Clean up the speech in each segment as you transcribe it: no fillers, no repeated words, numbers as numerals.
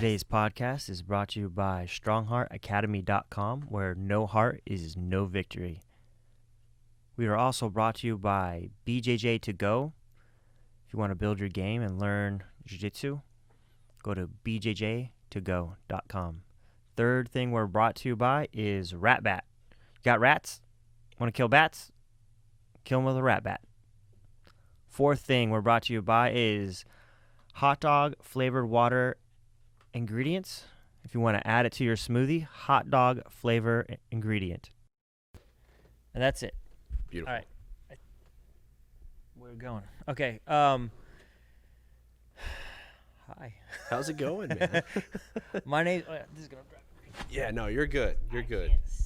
Today's podcast is brought to you by StrongHeartAcademy.com, where no heart is no victory. We are also brought to you by BJJ To Go. If you want to build your game and learn jiu-jitsu, go to bjjtogo.com. Third thing we're brought to you by is Rat Bat. You got rats? Want to kill bats? Kill them with a rat bat. Fourth thing we're brought to you by is hot dog flavored water ingredients. If you want to add it to your smoothie, hot dog flavor ingredient. And that's it. Beautiful. All right. We're going. Okay. Hi. How's it going, man? My name. Oh yeah, this is gonna drive me crazy. Yeah, no, you're good. You're good. Can't see.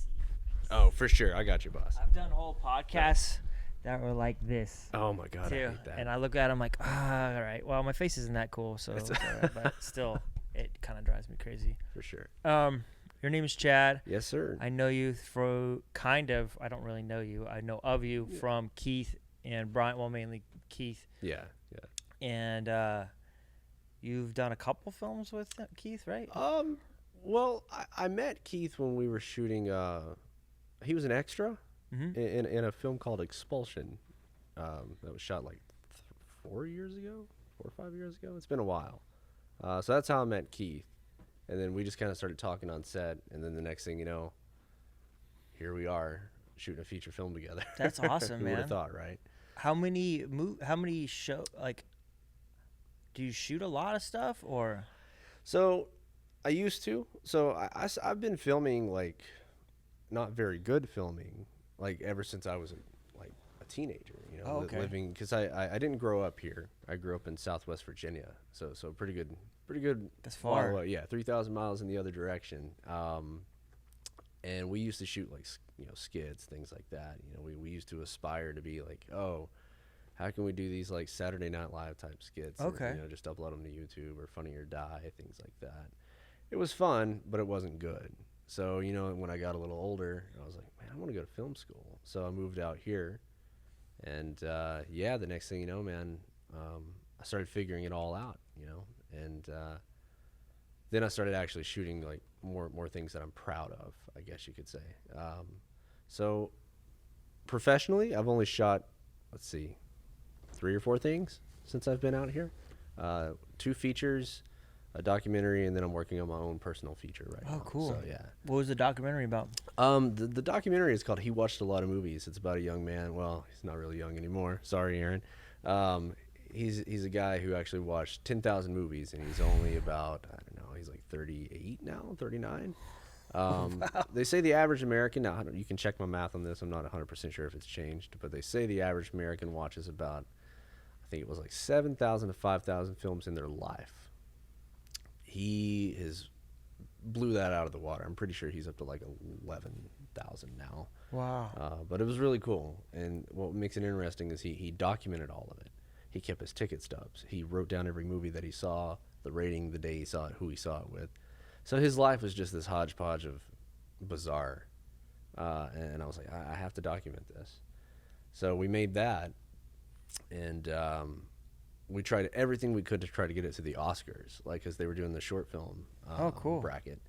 Oh, for sure. I got you, boss. I've done whole podcasts that were like this. Oh my God, too. I hate that. And I look at them like, all right. Well, my face isn't that cool, so it's all right. But still, it kind of drives me crazy. For sure. Your name is Chad. Yes, sir. I know you through kind of. I don't really know you. I know of you from Keith and Brian. Well, mainly Keith. Yeah. And you've done a couple films with Keith, right? Well, I met Keith when we were shooting. He was an extra in a film called Expulsion. That was shot like 4 years ago, 4 or 5 years ago. It's been a while. So that's how I met Keith. And then we just kind of started talking on set. And then the next thing you know, here we are shooting a feature film together. That's awesome, Who man. would have thought, right? How many show, like, do you shoot a lot of stuff or? So I used to. So I've been filming, like, not very good filming, like, ever since I was a teenager, you know. Oh, okay. Living, because I didn't grow up here. I grew up in Southwest Virginia. So pretty good. That's far. Well, yeah, 3,000 miles in the other direction. And we used to shoot, like, skids, things like that. You know, we used to aspire to be like, oh, how can we do these, like, Saturday Night Live type skits? Okay. And, just upload them to YouTube or Funny or Die, things like that. It was fun, but it wasn't good. So, when I got a little older, I was like, man, I want to go to film school. So I moved out here. And, the next thing you know, man, I started figuring it all out, And then I started actually shooting, like, more things that I'm proud of, I guess you could say. So professionally, I've only shot, 3 or 4 things since I've been out here. 2 features, a documentary, and then I'm working on my own personal feature right now. Oh, cool. So, yeah. What was the documentary about? The documentary is called He Watched a Lot of Movies. It's about a young man. Well, he's not really young anymore. Sorry, Aaron. He's a guy who actually watched 10,000 movies, and he's only about, I don't know, he's like 38 now, 39. Wow. They say the average American, now you can check my math on this, I'm not 100% sure if it's changed, but they say the average American watches about, I think it was like 7,000 to 5,000 films in their life. He blew that out of the water. I'm pretty sure he's up to like 11,000 now. Wow. But it was really cool, and what makes it interesting is he documented all of it. He kept his ticket stubs. He wrote down every movie that he saw, the rating, the day he saw it, who he saw it with. So his life was just this hodgepodge of bizarre. And I was like, I have to document this. So we made that, and we tried everything we could to try to get it to the Oscars, like, because they were doing the short film cool. bracket.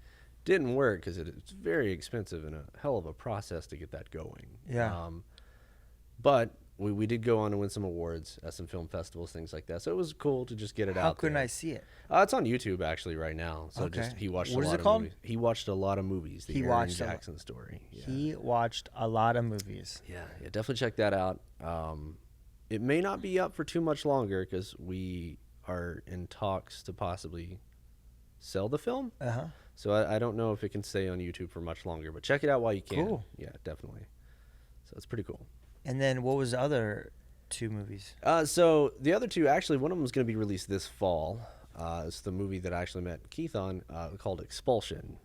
Didn't work because it's very expensive and a hell of a process to get that going. Yeah. But we did go on to win some awards at some film festivals, things like that. So it was cool to just get it out. How couldn't there. I see it? It's on YouTube actually right now. So Okay. just he watched What a is lot it of called? movies. He watched a lot of movies. The He Aaron watched Jackson story. Yeah. He watched a lot of movies. Yeah, definitely check that out. It may not be up for too much longer because we are in talks to possibly sell the film. Uh-huh. So I don't know if it can stay on YouTube for much longer, but check it out while you can. Cool. Yeah, definitely. So it's pretty cool. And then what was the other 2 movies? So the other 2, actually, one of them is going to be released this fall. It's the movie that I actually met Keith on, called Expulsion.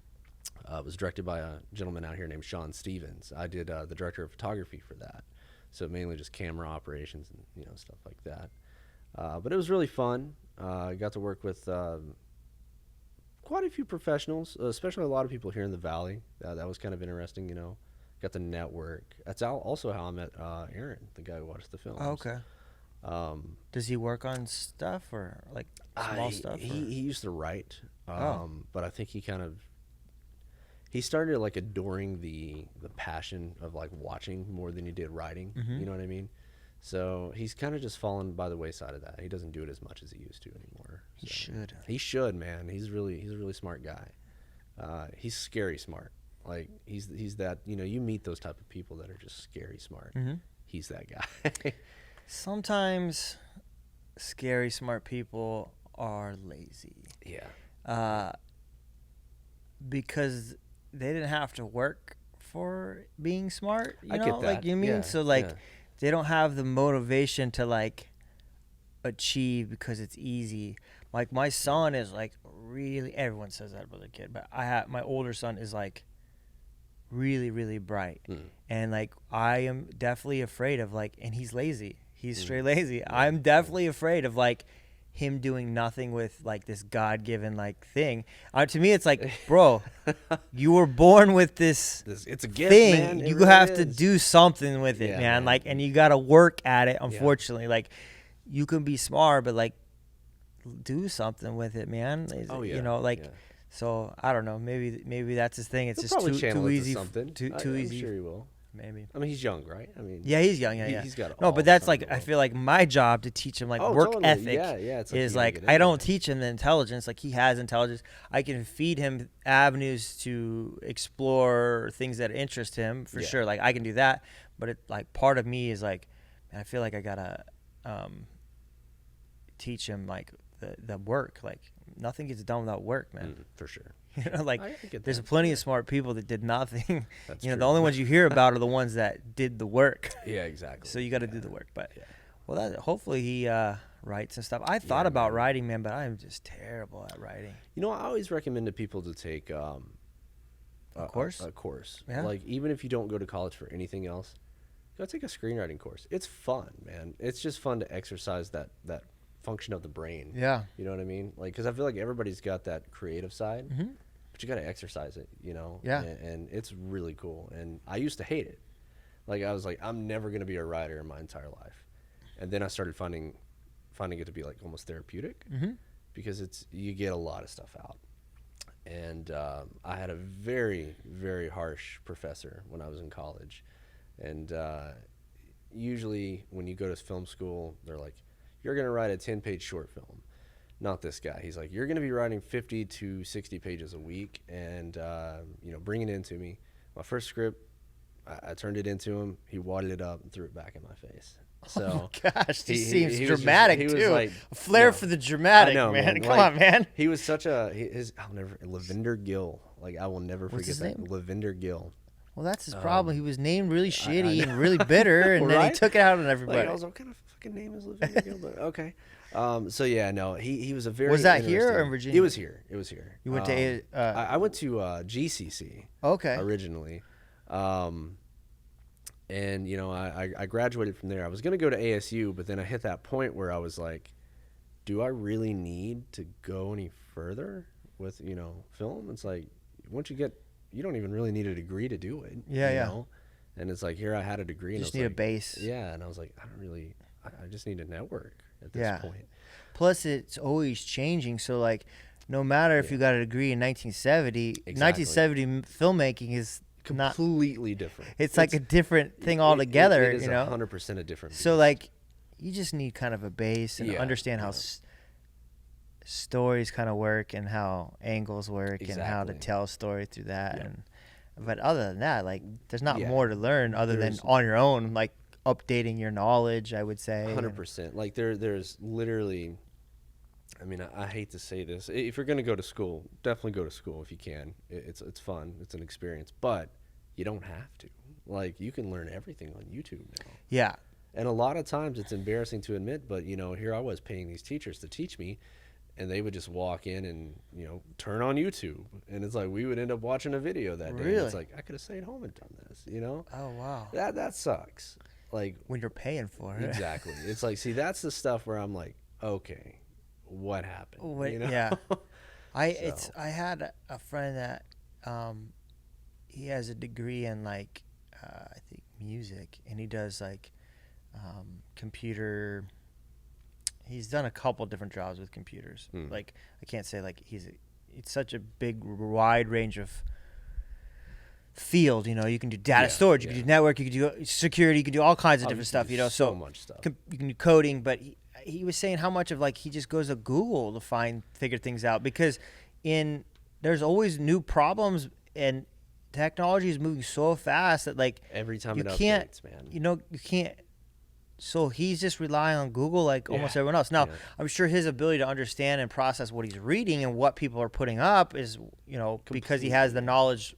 It was directed by a gentleman out here named Sean Stevens. I did the director of photography for that. So mainly just camera operations and stuff like that. But it was really fun. I got to work with quite a few professionals, especially a lot of people here in the Valley. That was kind of interesting, Got the network. That's also how I met Aaron, the guy who watched the films. Oh, okay. Does he work on stuff or like small stuff? He used to write But I think he started like adoring the passion of like watching more than he did writing. Mm-hmm. You know what I mean? So he's kind of just fallen by the wayside of that. He doesn't do it as much as he used to anymore. He So should. He should, man. He's a really smart guy. He's scary smart. Like he's that, you meet those type of people that are just scary smart. Mm-hmm. He's that guy. Sometimes scary smart people are lazy. Yeah. Because they didn't have to work for being smart. I get that. Like you mean? Yeah, So like yeah. they don't have the motivation to like achieve because it's easy. Like my son is like really, everyone says that about their kid, but my older son is like really bright. And like I am definitely afraid of like, and he's lazy. He's straight lazy. I'm definitely afraid of like him doing nothing with like this God-given like thing. To me, it's like, bro, you were born with this It's a gift, thing. man. It You really have to is. do something with it, Yeah, man. man. Like, and you got to work at it. Unfortunately, like you can be smart, but like do something with it, man. Oh yeah. Yeah. So I don't know. Maybe that's his thing. It's He'll just probably too channel it to easy. something. Too I'm easy. sure he will. Maybe. I mean, he's young, right? I mean, Yeah, he's young. Yeah. He's got No, all but the that's time in like the I world. feel like my job to teach him like Oh, work totally. ethic Yeah, it's like is you gotta like get I into don't it. teach him the intelligence. Like he has intelligence. I can feed him avenues to explore things that interest him for sure. Like I can do that, but it like part of me is like, man, I feel like I gotta teach him like the work. Like nothing gets done without work, man. For sure. Like I get there's that. plenty of smart people that did nothing. That's The true. only ones you hear about are the ones that did the work. Yeah, exactly. So you got to do the work. But Yeah. hopefully he writes and stuff. I thought about writing, man, but I'm just terrible at writing. I always recommend to people to take a course? A course. Yeah. Like even if you don't go to college for anything else, go take a screenwriting course. It's fun, man. It's just fun to exercise that function of the brain. Yeah. You know what I mean? Like, because I feel like everybody's got that creative side, but you got to exercise it, Yeah. And it's really cool. And I used to hate it. Like, I was like, I'm never going to be a writer in my entire life. And then I started finding it to be like almost therapeutic because you get a lot of stuff out. And I had a very, very harsh professor when I was in college. And usually when you go to film school, they're like, you're going to write a 10-page short film. Not this guy. He's like, you're going to be writing 50 to 60 pages a week and, bring it into me. My first script, I turned it into him. He wadded it up and threw it back in my face. So, Oh my gosh, he he seems was just- dramatic he was too. like- A flair no. for the dramatic, I know, man. Come Like, on, man. He was such Lavender Gill. Like, I will never What's forget his that. name? Lavender Gill. Well, that's his problem. He was named really shitty know. and really bitter, and then he Right? took it out on everybody. Like, I was like, what kind of fucking name is Lavender Gill? But okay. So yeah, no, he was a very. Was that here or in interesting- Virginia? It was here. It was here. You went to I went to GCC. Okay. Originally, and I graduated from there. I was gonna go to ASU, but then I hit that point where I was like, do I really need to go any further with film? It's like once you don't even really need a degree to do it. Yeah, you yeah. know? And it's like here I had a degree. You and just I need was a like, base. Yeah, and I was like, I just need a network at this point. Plus, it's always changing. So, like, no matter if you got a degree in 1970, Exactly. 1970 filmmaking is not. Completely different. It's like a different thing altogether. It is you know. 100% a different. So, beast. like, you just need kind of a base and Yeah, understand how stories kind of work and how angles work and how to Exactly. tell a story through that. Yeah. But other than that, like, there's not Yeah. more to learn other than There's- on your own, like updating your knowledge, I would say. 100%. Like there's literally. I mean, I hate to say this. If you're going to go to school, definitely go to school if you can. It's fun. It's an experience, but you don't have to. Like you can learn everything on YouTube now. Yeah. And a lot of times it's embarrassing to admit, but here I was paying these teachers to teach me, and they would just walk in and turn on YouTube, and it's like we would end up watching a video that day. Really? And it's like I could have stayed home and done this. Oh, wow. That sucks. Like When you're paying for it. exactly. It's like see that's the stuff where I'm like, okay, what happened? Yeah. I So. I had a friend that he has a degree in like I think music, and he does like computer. He's done a couple different jobs with computers. Like I can't say like he's it's such a big, wide range of field. You can do data storage, you can do network, you can do security, you can do all kinds of different stuff. So much stuff. You can do coding, but he was saying how much of like he just goes to Google to figure things out, because there's always new problems, and technology is moving so fast that like every time you it can't, updates, man. You can't. So he's just relying on Google like almost everyone else. Now, I'm sure his ability to understand and process what he's reading and what people are putting up is, because he has the knowledge,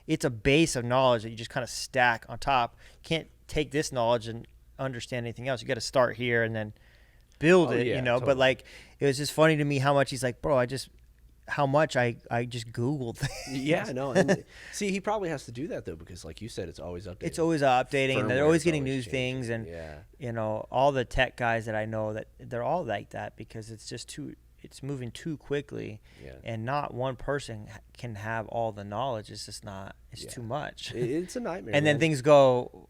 it's a base of knowledge that you just kind of stack on top. You can't take this knowledge and understand anything else. You got to start here and then build it, totally. But like, it was just funny to me how much he's like, bro, how much I just Googled things. Yeah, no. And see, he probably has to do that though, because like you said, it's always updating. It's always updating, and they're always getting new changing. things, and all the tech guys that I know, that they're all like that, because it's just it's moving too quickly, and not one person can have all the knowledge. It's just not. It's too much. It's a nightmare. And then things go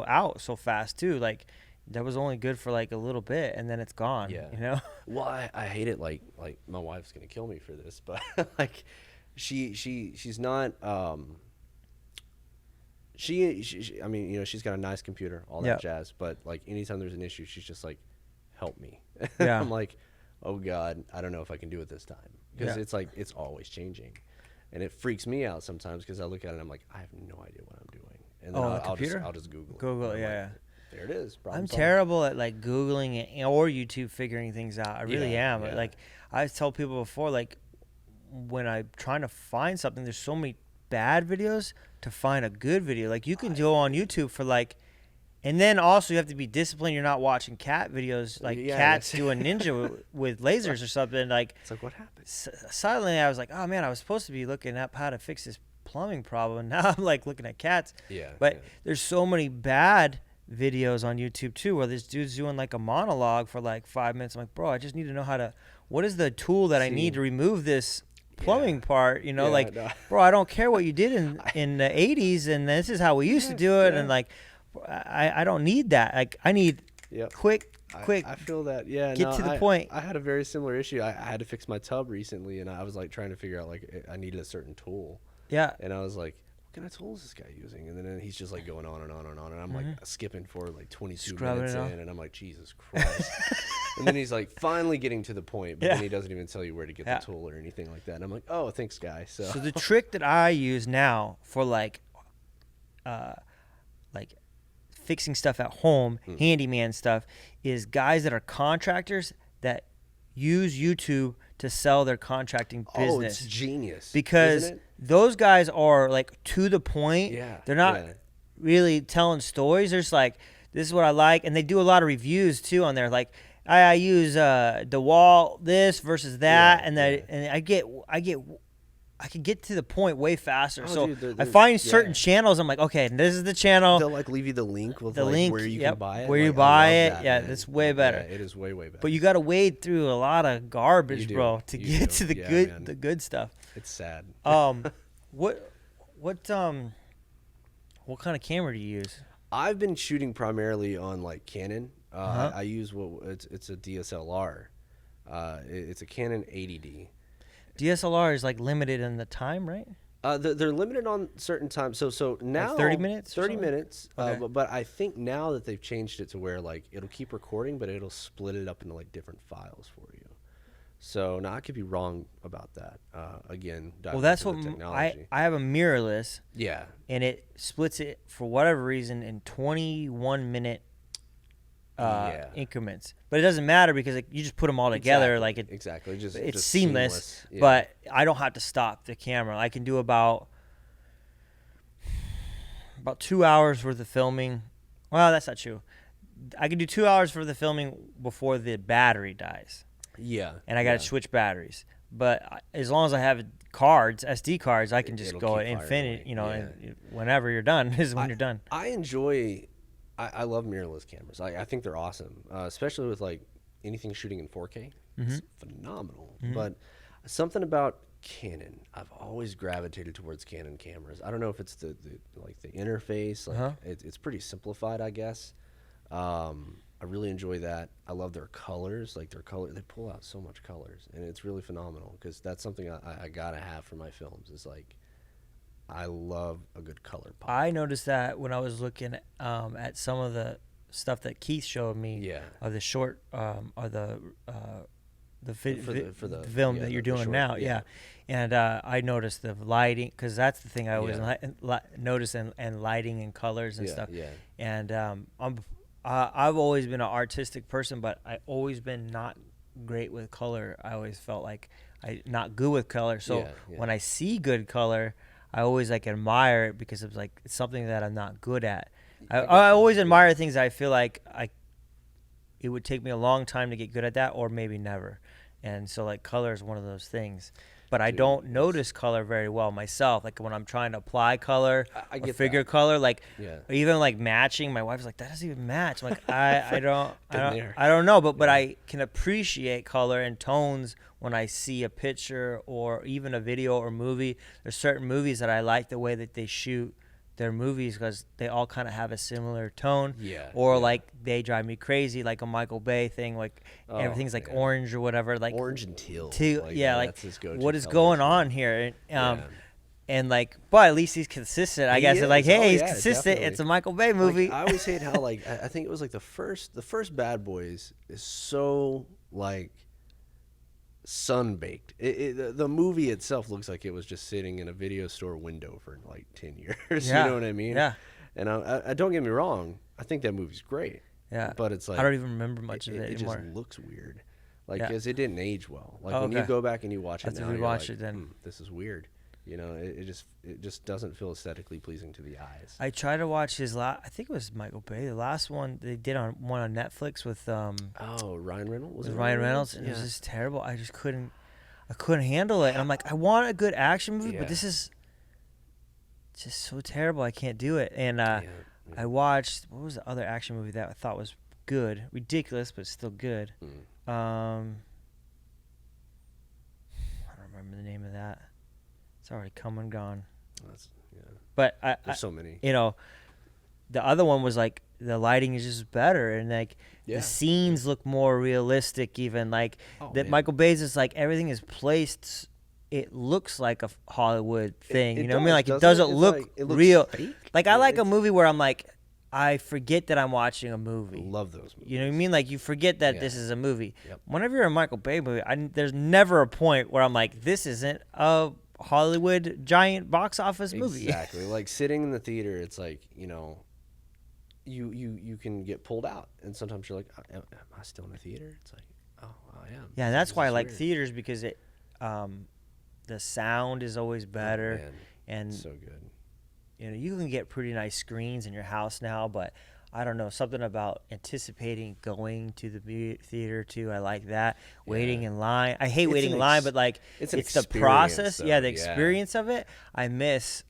out so fast too. Like, that was only good for like a little bit, and then it's gone. Yeah. Well, I hate it. Like my wife's gonna kill me for this, but like she's not. She I mean, she's got a nice computer, all that jazz. But like anytime there's an issue, she's just like, help me. Yeah. I'm like, oh God, I don't know if I can do it this time, because it's like it's always changing, and it freaks me out sometimes, because I look at it and I'm like, I have no idea what I'm doing, and then I'll just Google. Google, yeah. There it is. I'm terrible at like Googling it or YouTube figuring things out. I really am. Yeah. Like, I've told people before, like, when I'm trying to find something, there's so many bad videos to find a good video. Like, you can go on YouTube for like, and then also you have to be disciplined. You're not watching cat videos, like cats doing ninja with lasers or something. Like, it's like, what happened? Suddenly I was like, oh man, I was supposed to be looking up how to fix this plumbing problem. And now I'm like looking at cats. But there's so many bad videos on YouTube too, where this dude's doing like a monologue for like 5 minutes. I'm like, bro, I just need to know what is the tool that I need to remove this plumbing part, bro, I don't care what you did in the 80s, and this is how we used to do it, and like, I don't need that. Like, I need quick. I feel that. Yeah, get to the point. I had a very similar issue. I had to fix my tub recently, and I was like trying to figure out like I needed a certain tool. Yeah. And I was like, what kind of tools is this guy using? And then he's just like going on and on and on, and I'm like skipping for like 22 minutes in, and I'm like, Jesus Christ. And then he's like finally getting to the point, but then he doesn't even tell you where to get the tool or anything like that. And I'm like, oh, thanks, guy. So the trick that I use now for like fixing stuff at home, handyman stuff, is guys that are contractors that use YouTube to sell their contracting business. Oh, it's genius. Because those guys are like to the point. Yeah. They're not really telling stories. They're just like, this is what I like. And they do a lot of reviews too on there. Like, I use DeWalt this versus that, and I can get to the point way faster. So dude, I find certain channels. I'm like, okay, this is the channel. They'll like leave you the link with the link where you can buy it. Where you buy it, that's way better. Yeah, it is way better. But you got to wade through a lot of garbage, bro, to get to the good stuff. It's sad. What kind of camera do you use? I've been shooting primarily on like Canon. I use it's a DSLR. It's a Canon 80D. DSLR is like limited in the time, right? They're limited on certain times. So now like 30 minutes. 30 minutes. Okay. But I think now that they've changed it to where like it'll keep recording, but it'll split it up into like different files for you. So now I could be wrong about that. Again, well, that's what I have a mirrorless. Yeah. And it splits it for whatever reason in 21-minute increments, but it doesn't matter because you just put them all together. Exactly. It's seamless. Yeah. But I don't have to stop the camera. I can do about 2 hours worth of filming. Well, that's not true. I can do 2 hours worth of filming before the battery dies. Yeah. And I got to switch batteries. But as long as I have cards, SD cards, I can just go infinite. And whenever you're done is when you're done. I love mirrorless cameras. I think they're awesome, especially with like anything shooting in 4K. It's phenomenal. But something about Canon, I've always gravitated towards Canon cameras. I don't know if it's the interface. Like it's pretty simplified, I guess. I really enjoy that. I love their colors. Like their color, they pull out so much colors, and it's really phenomenal because that's something I gotta have for my films. Is like I love a good color pop. I noticed that when I was looking at some of the stuff that Keith showed me. Yeah. Of the short, or the for the film that you're doing short, now. Yeah. And I noticed the lighting, because that's the thing I always notice, and lighting and colors and stuff. Yeah. And I've always been an artistic person, but I always been not great with color. I always felt like I not good with color. So when I see good color, I always like admire it, because it's like it's something that I'm not good at. I always admire things that I feel like it would take me a long time to get good at that, or maybe never. And so like color is one of those things. But I don't notice color very well myself. Like when I'm trying to apply color or figure color, like even like matching, my wife's like, that doesn't even match. I'm like, I don't know, but I can appreciate color and tones when I see a picture or even a video or movie. There's certain movies that I like the way that they shoot their movies, because they all kind of have a similar tone. Like they drive me crazy, like a Michael Bay thing, like everything's like orange or whatever, like orange and teal. Like what is going on here? And like, but at least he's consistent. I guess like, hey, he's consistent. Definitely. It's a Michael Bay movie. Like, I always hate how like I think it was like the first Bad Boys is so like sun-baked. The movie itself looks like it was just sitting in a video store window for like 10 years. You know what I mean? Yeah. And I don't get me wrong, I think that movie's great. Yeah. But it's like I don't even remember much of it anymore. It just looks weird. Like, because it didn't age well. Like when you go back and you watch it now, you're like, this is weird. You know, it just doesn't feel aesthetically pleasing to the eyes. I tried to watch his I think it was Michael Bay. The last one they did on Netflix with Ryan Reynolds. Was it Ryan Reynolds? And it was just terrible. I couldn't handle it. And I'm like, I want a good action movie, but this is just so terrible. I can't do it. And I watched, what was the other action movie that I thought was good, ridiculous but still good. I don't remember the name of that. It's already come and gone. But there's so many. You know, the other one was like the lighting is just better, and like the scenes look more realistic. Even like Michael Bay's is like everything is placed. It looks like a Hollywood thing. You know what I mean? Like it doesn't look like, it looks real. Fake. Like I like a movie where I'm like, I forget that I'm watching a movie. I love those movies. You know what I mean? Like you forget that this is a movie. Whenever you're a Michael Bay movie, there's never a point where I'm like, this isn't a Hollywood giant box office movie. Exactly. Like sitting in the theater, it's like, you know, you can get pulled out, and sometimes you're like, am I still in the theater? It's like, oh, I am. Yeah, and that's why I like theaters, because it the sound is always better. And so good. You know, you can get pretty nice screens in your house now, but I don't know, something about anticipating going to the theater too. I like that. Waiting in line. I hate waiting in line, but like it's the process. Though. The experience of it. I miss,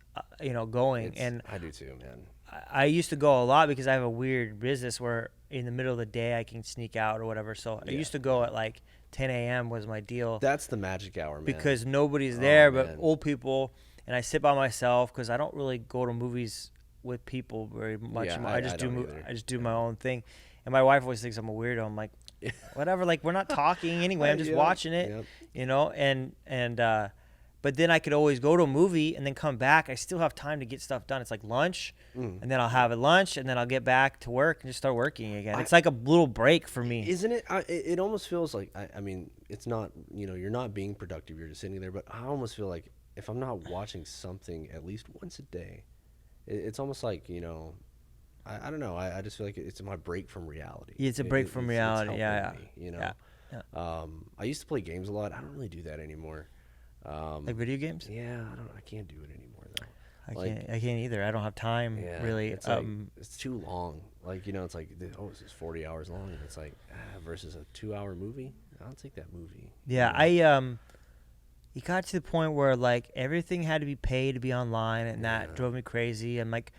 going. And I do too, man. I used to go a lot because I have a weird business where in the middle of the day I can sneak out or whatever. So I used to go at like 10 a.m. was my deal. That's the magic hour, man. Because nobody's there but old people. And I sit by myself because I don't really go to movies with people very much. I just do my own thing. And my wife always thinks I'm a weirdo. I'm like, whatever. Like we're not talking anyway. I'm just watching it, you know. And but then I could always go to a movie and then come back. I still have time to get stuff done. It's like lunch, and then I'll have a lunch, and then I'll get back to work and just start working again. It's like a little break for me, isn't it? It almost feels like I mean, it's not. You know, you're not being productive. You're just sitting there. But I almost feel like if I'm not watching something at least once a day, it's almost like, you know, I don't know. I just feel like it's my break from reality. It's a break from reality. Me, you know. I used to play games a lot. I don't really do that anymore. Like video games? Yeah, I can't do it anymore though. I can't either. I don't have time really. It's like, it's too long. Like, you know, it's like, this is 40 hours long, and it's like versus a 2-hour movie. I'll take that movie. Yeah, you know? It got to the point where like everything had to be paid to be online, and that drove me crazy. And like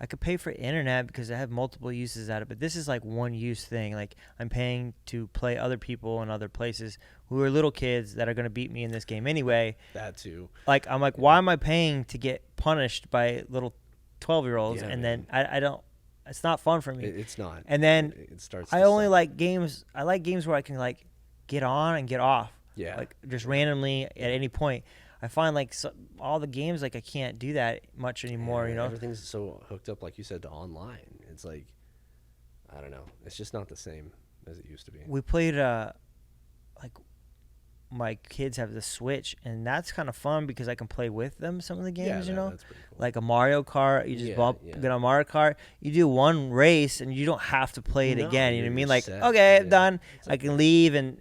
I could pay for internet because I have multiple uses at it, but this is like one use thing. Like I'm paying to play other people in other places who are little kids that are going to beat me in this game anyway. That too. Like I'm like, why am I paying to get punished by little 12-year-olds? And then I don't. It's not fun for me. It's not. And then it starts. I to only suck. like games. I like games where I can like get on and get off. Yeah. Like just randomly at any point. I find like all the games like I can't do that much anymore. Yeah, You know, everything's so hooked up, like you said, to online. It's like, I don't know. It's just not the same as it used to be. we played like my kids have the Switch, and that's kind of fun because I can play with them some of the games. Yeah, you know, that's pretty cool. like a Mario Kart. You just Yeah. get on Mario Kart. You do one race, and you don't have to play it No, again. You know what I you're mean? Like, set. okay, I'm Yeah. done. It's I okay. can leave, and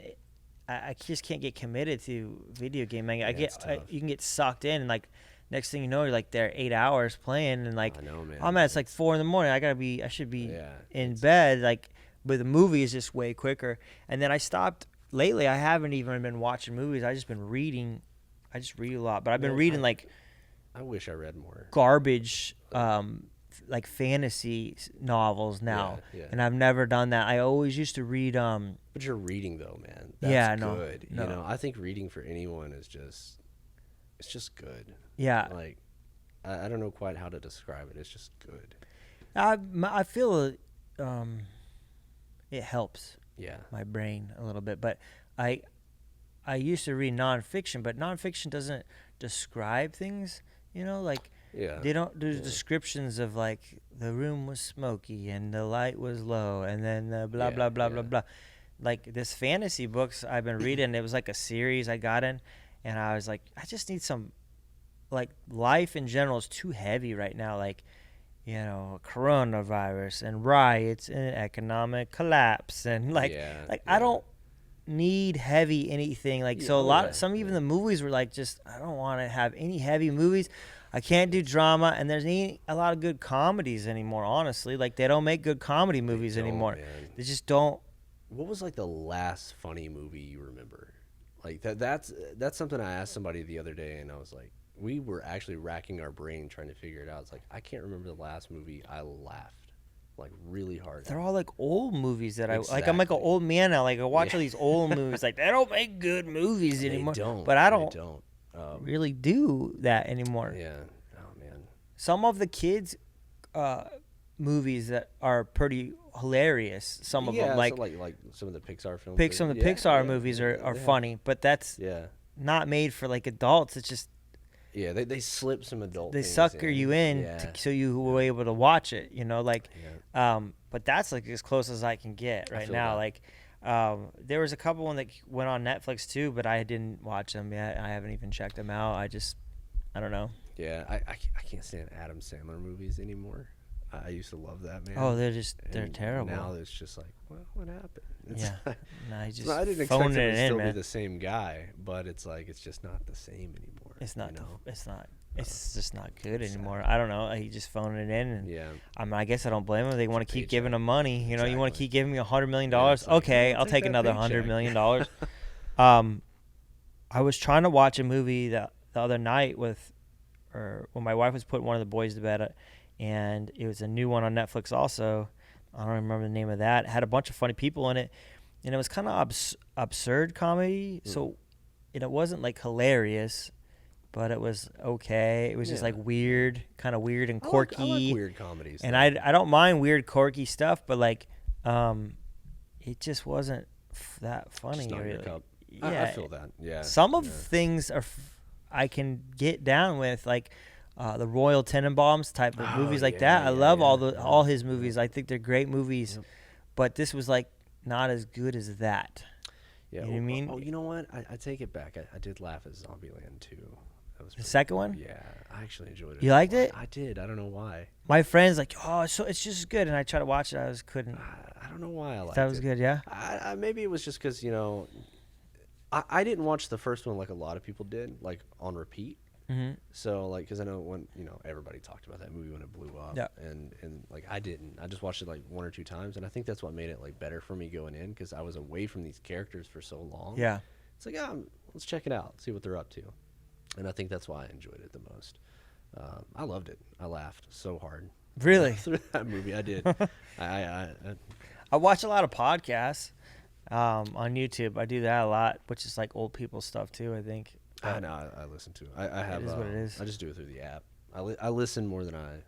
I just can't get committed to video gaming. It's tough. You can get sucked in, and like next thing you know, you're like there 8 hours playing, and like, I know, man. oh man, it's like 4 a.m. I should be Yeah, in it's- bed. Like, but the movie is just way quicker. And then I stopped lately. I haven't even been watching movies. I just been reading. I just read a lot, but I've been Man, reading like I wish I read more. garbage, like fantasy novels now, Yeah. and I've never done that. I always used to read. But you're reading though, man. That's Yeah, no, good. no. You know, I think reading for anyone is it's just good. Yeah, Like, I don't know quite how to describe it. It's just good. I feel it helps Yeah. my brain a little bit, but I used to read nonfiction, but nonfiction doesn't describe things. You know, like Yeah. they don't do descriptions of like the room was smoky and the light was low and then blah Yeah, blah blah blah yeah. blah. Like this fantasy books I've been reading, it was like a series I got in, and I was like, I just need some, like life in general is too heavy right now. Like, you know, coronavirus and riots and economic collapse and like Yeah, I yeah. don't need heavy anything like so a oh, lot yeah, some even yeah. the movies were like just I don't want to have any heavy movies. I can't do drama, and there's a lot of good comedies anymore, honestly. Like they don't make good comedy movies don't, anymore. man. They just don't. What was like the last funny movie you remember? Like that's something I asked somebody the other day, and I was like, we were actually racking our brain trying to figure it out. It's like I can't remember the last movie I laughed like really hard. They're all like old movies that I'm like an Exactly. old man now. Like I watch Yeah. all these old movies. Like they don't make good movies anymore. They don't. But I They don't don't. really do that anymore. Yeah. Oh man. Some of the kids movies that are pretty hilarious. Some of Yeah, them so like like some of the Pixar films. pick some of the Pixar movies are yeah. funny, but that's Yeah. not made for like adults. It's just Yeah, they slip some adult. they things sucker you in Yeah. so you were able to watch it. You know, like Yeah. but that's like as close as I can get right feel now. that. Like there was a couple one that went on Netflix too, but I didn't watch them yet. I haven't even checked them out. I don't know. Yeah, I can't stand Adam Sandler movies anymore. I used to love that man. Oh, they're And terrible. Now it's just like, well, what happened? It's Yeah. like- No, he's just I didn't expect him phoning to it in, still be man. the same guy, but it's like it's just not the same anymore. It's not. You know? It's not. It's just not good it's sad. anymore. I don't know. He just phoning it in, and Yeah. I guess I don't blame him. They want to a keep giving him money. You know, you want to Exactly. keep giving me $100 million. Yeah, it's like, Okay, yeah, I'll take take that another paycheck. $100 million. I was trying to watch a movie the other night when my wife was putting one of the boys to bed, and it was a new one on Netflix also. I don't remember the name of that. It had a bunch of funny people in it, and it was kind of absurd comedy. So, and it wasn't like hilarious, but it was okay. It was just Yeah. like weird, kind of weird and I like quirky. weird comedies. And though. I don't mind weird, quirky stuff, but like, it just wasn't that funny. Just not your really. cup. Yeah, I feel that. Yeah. some of yeah. things are I can get down with, like the Royal Tenenbaums type of Oh, movies like yeah, that. I yeah, love yeah, all yeah. his movies. I think they're great movies, Yep. but this was like not as good as that. Yeah. You know what I mean? Oh, you know what? I take it back. I did laugh at Zombieland too. That was The pretty second good. one? Yeah, I actually enjoyed it. You a liked lot. it? I did. I don't know why. My friends like, oh, so it's just as good, and I tried to watch it. I just couldn't. I don't know why I liked That was it. good, yeah. Maybe it was just because I didn't watch the first one like a lot of people did, like on repeat. Mm-hmm. So like, because I know when everybody talked about that movie when it blew up, Yeah. and like I didn't. I just watched it like 1 or 2 times, and I think that's what made it like better for me going in because I was away from these characters for so long. Yeah. It's like, let's check it out, see what they're up to, and I think that's why I enjoyed it the most. I loved it. I laughed so hard. Really? Through that movie, I did. I watch a lot of podcasts on YouTube. I do that a lot, which is like old people stuff too, I think. I know. I listen to it. I have. is what it is. I just do it through the app. I listen more than I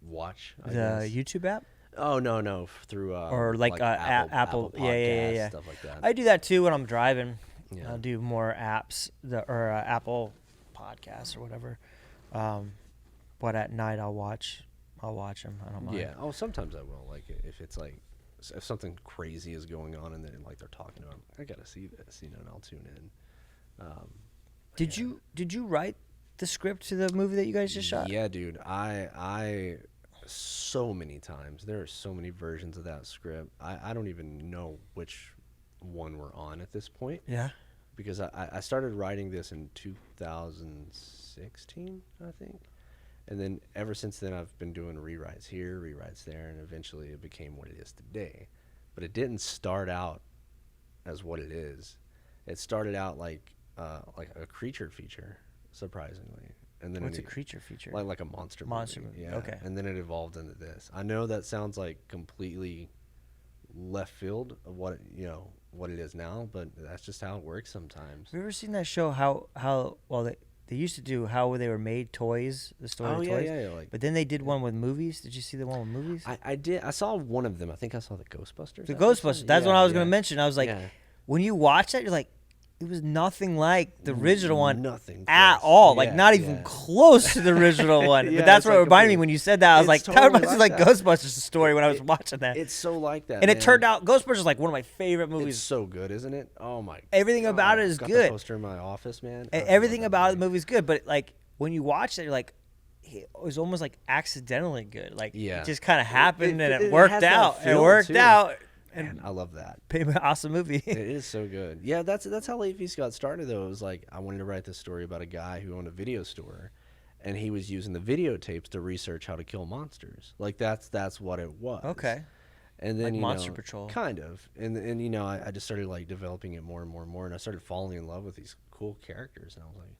watch. I The guess. YouTube app? Oh no, through or like Apple. Yeah, Podcasts, yeah. stuff like that. I do that too when I'm driving. Yeah. I'll do more apps or Apple Podcasts or whatever. But at night I'll watch them. I don't mind. Yeah. Oh, sometimes I will. Like if it's like if something crazy is going on and then like they're talking about, I gotta see this, and I'll tune in. Did you write the script to the movie that you guys just shot? Yeah, dude. I so many times. There are so many versions of that script. I don't even know which one we're on at this point. Yeah. Because I started writing this in 2016, I think. And then ever since then, I've been doing rewrites here, rewrites there, and eventually it became what it is today. But it didn't start out as what it is. It started out like a creature feature, surprisingly. And then What's a creature feature? Like a monster movie. Yeah. Okay. And then it evolved into this. I know that sounds like completely left field of what it is now, but that's just how it works sometimes. Have you ever seen that show? How they used to do how they were made toys, the story of toys. Yeah. But then they did one with movies. Did you see the one with movies? I did. I saw one of them. I think I saw the Ghostbusters. The Ghostbusters. That's what I was going to mention. I was like, Yeah. when you watch that, you're like, it was nothing like the original one Nothing at close. all. Like, Yeah, not even close to the original one. Yeah, But that's it's what it like reminded me completely- when you said that. I was like, It's that totally reminds me like like that. Ghostbusters story when I was watching that. It's so like that. And it man. turned out, Ghostbusters is like one of my favorite movies. It's so good, isn't it? Oh my. Everything God. about it is Got good. The poster in my office, man. Everything about the movie is good, but like when you watch it, you're like, it was almost like accidentally good. Like Yeah. it just kind of happened and it it worked has that out. It feel, worked too. out. Man, I love that. Awesome movie. It is so good. Yeah, that's how Late Fees got started, though. It was like I wanted to write this story about a guy who owned a video store, and he was using the videotapes to research how to kill monsters. Like that's what it was. Okay. And then Like Monster Patrol. kind of, and I just started like developing it more and more and more, and I started falling in love with these cool characters, and I was like,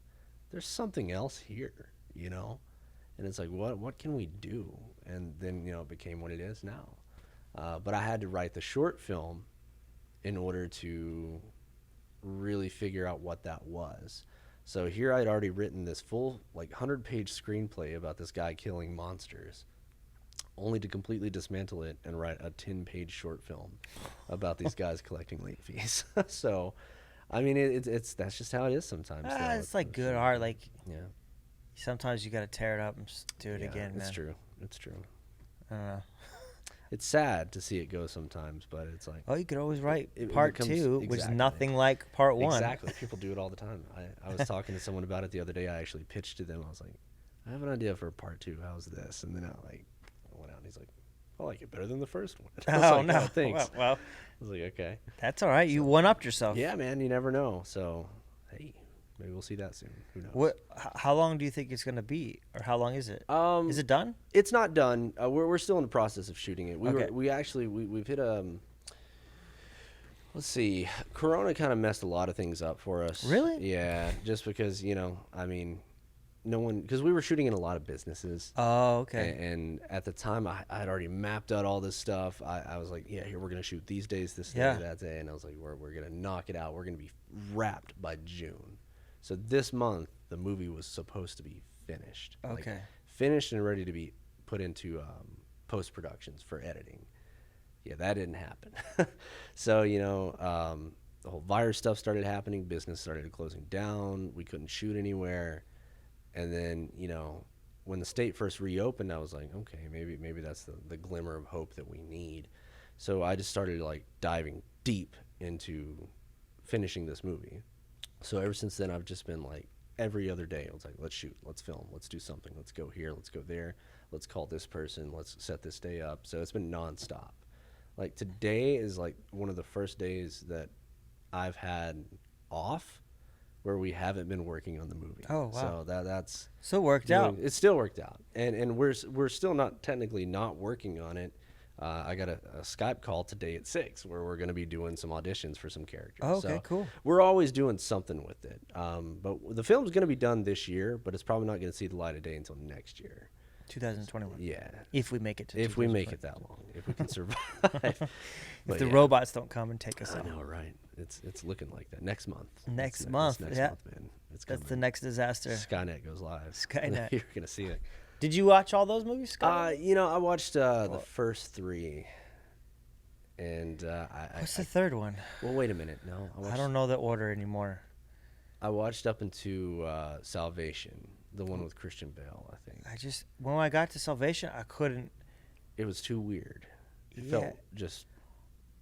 there's something else here, and it's like what can we do? And then it became what it is now. But I had to write the short film in order to really figure out what that was. So here I'd already written this full 100-page screenplay about this guy killing monsters, only to completely dismantle it and write a 10-page short film about these guys collecting late fees. So, I mean, it's that's just how it is sometimes. It's like good art. Like yeah, sometimes you got to tear it up and just do it again. It's man. true. It's true. I don't know. It's sad to see it go sometimes, but it's like. Oh, you could always write it part becomes- 2, which is exactly. nothing like part 1. Exactly. People do it all the time. I was talking to someone about it the other day. I actually pitched to them. I was like, I have an idea for part 2. How's this? And then I went out and he's like, I like it better than the first one. I was Oh, like, no. Thanks. Well, I was like, okay. that's all right. You one-upped yourself. Yeah, man, you never know. So, hey, maybe we'll see that soon. Who knows? How long do you think it's going to be? Or how long is it? Is it done? It's not done. We're still in the process of shooting it. Okay. We've hit let's see. Corona kind of messed a lot of things up for us. Really? Yeah, just because, no one, because we were shooting in a lot of businesses. Oh, okay. And at the time, I had already mapped out all this stuff. I was like, yeah, here, we're going to shoot these days, this day, Yeah. that day. And I was like, we're going to knock it out. We're going to be wrapped by June. So this month, the movie was supposed to be finished. Okay. Finished and ready to be put into post-productions for editing. Yeah, that didn't happen. So, the whole virus stuff started happening. Business started closing down. We couldn't shoot anywhere. And then, when the state first reopened, I was like, okay, maybe that's the glimmer of hope that we need. So I just started diving deep into finishing this movie. So ever since then, I've just been every other day, I was like, let's shoot, let's film, let's do something, let's go here, let's go there, let's call this person, let's set this day up. So it's been nonstop. Today is one of the first days that I've had off where we haven't been working on the movie. Oh, wow. So that's So worked out. it still worked out, and we're still not technically not working on it. I got a Skype call today at 6 where we're going to be doing some auditions for some characters. Oh, okay, So cool. We're always doing something with it. But the film's going to be done this year, but it's probably not going to see the light of day until next year. 2021. Yeah. If we make it to If we make 2021. it that long, if we can survive. If the robots don't come and take us I out. know, right? It's looking like that next month. Next It's month, next yeah. month, man. It's That's the coming. next disaster. Skynet goes live. Skynet. You're gonna see it. Did you watch all those movies, Scott? I watched the first 3, and What's the third one? well, wait a minute. No, I don't know the order anymore. I watched up into Salvation, the one with Christian Bale, I think. When I got to Salvation, I couldn't. It was too weird. It felt just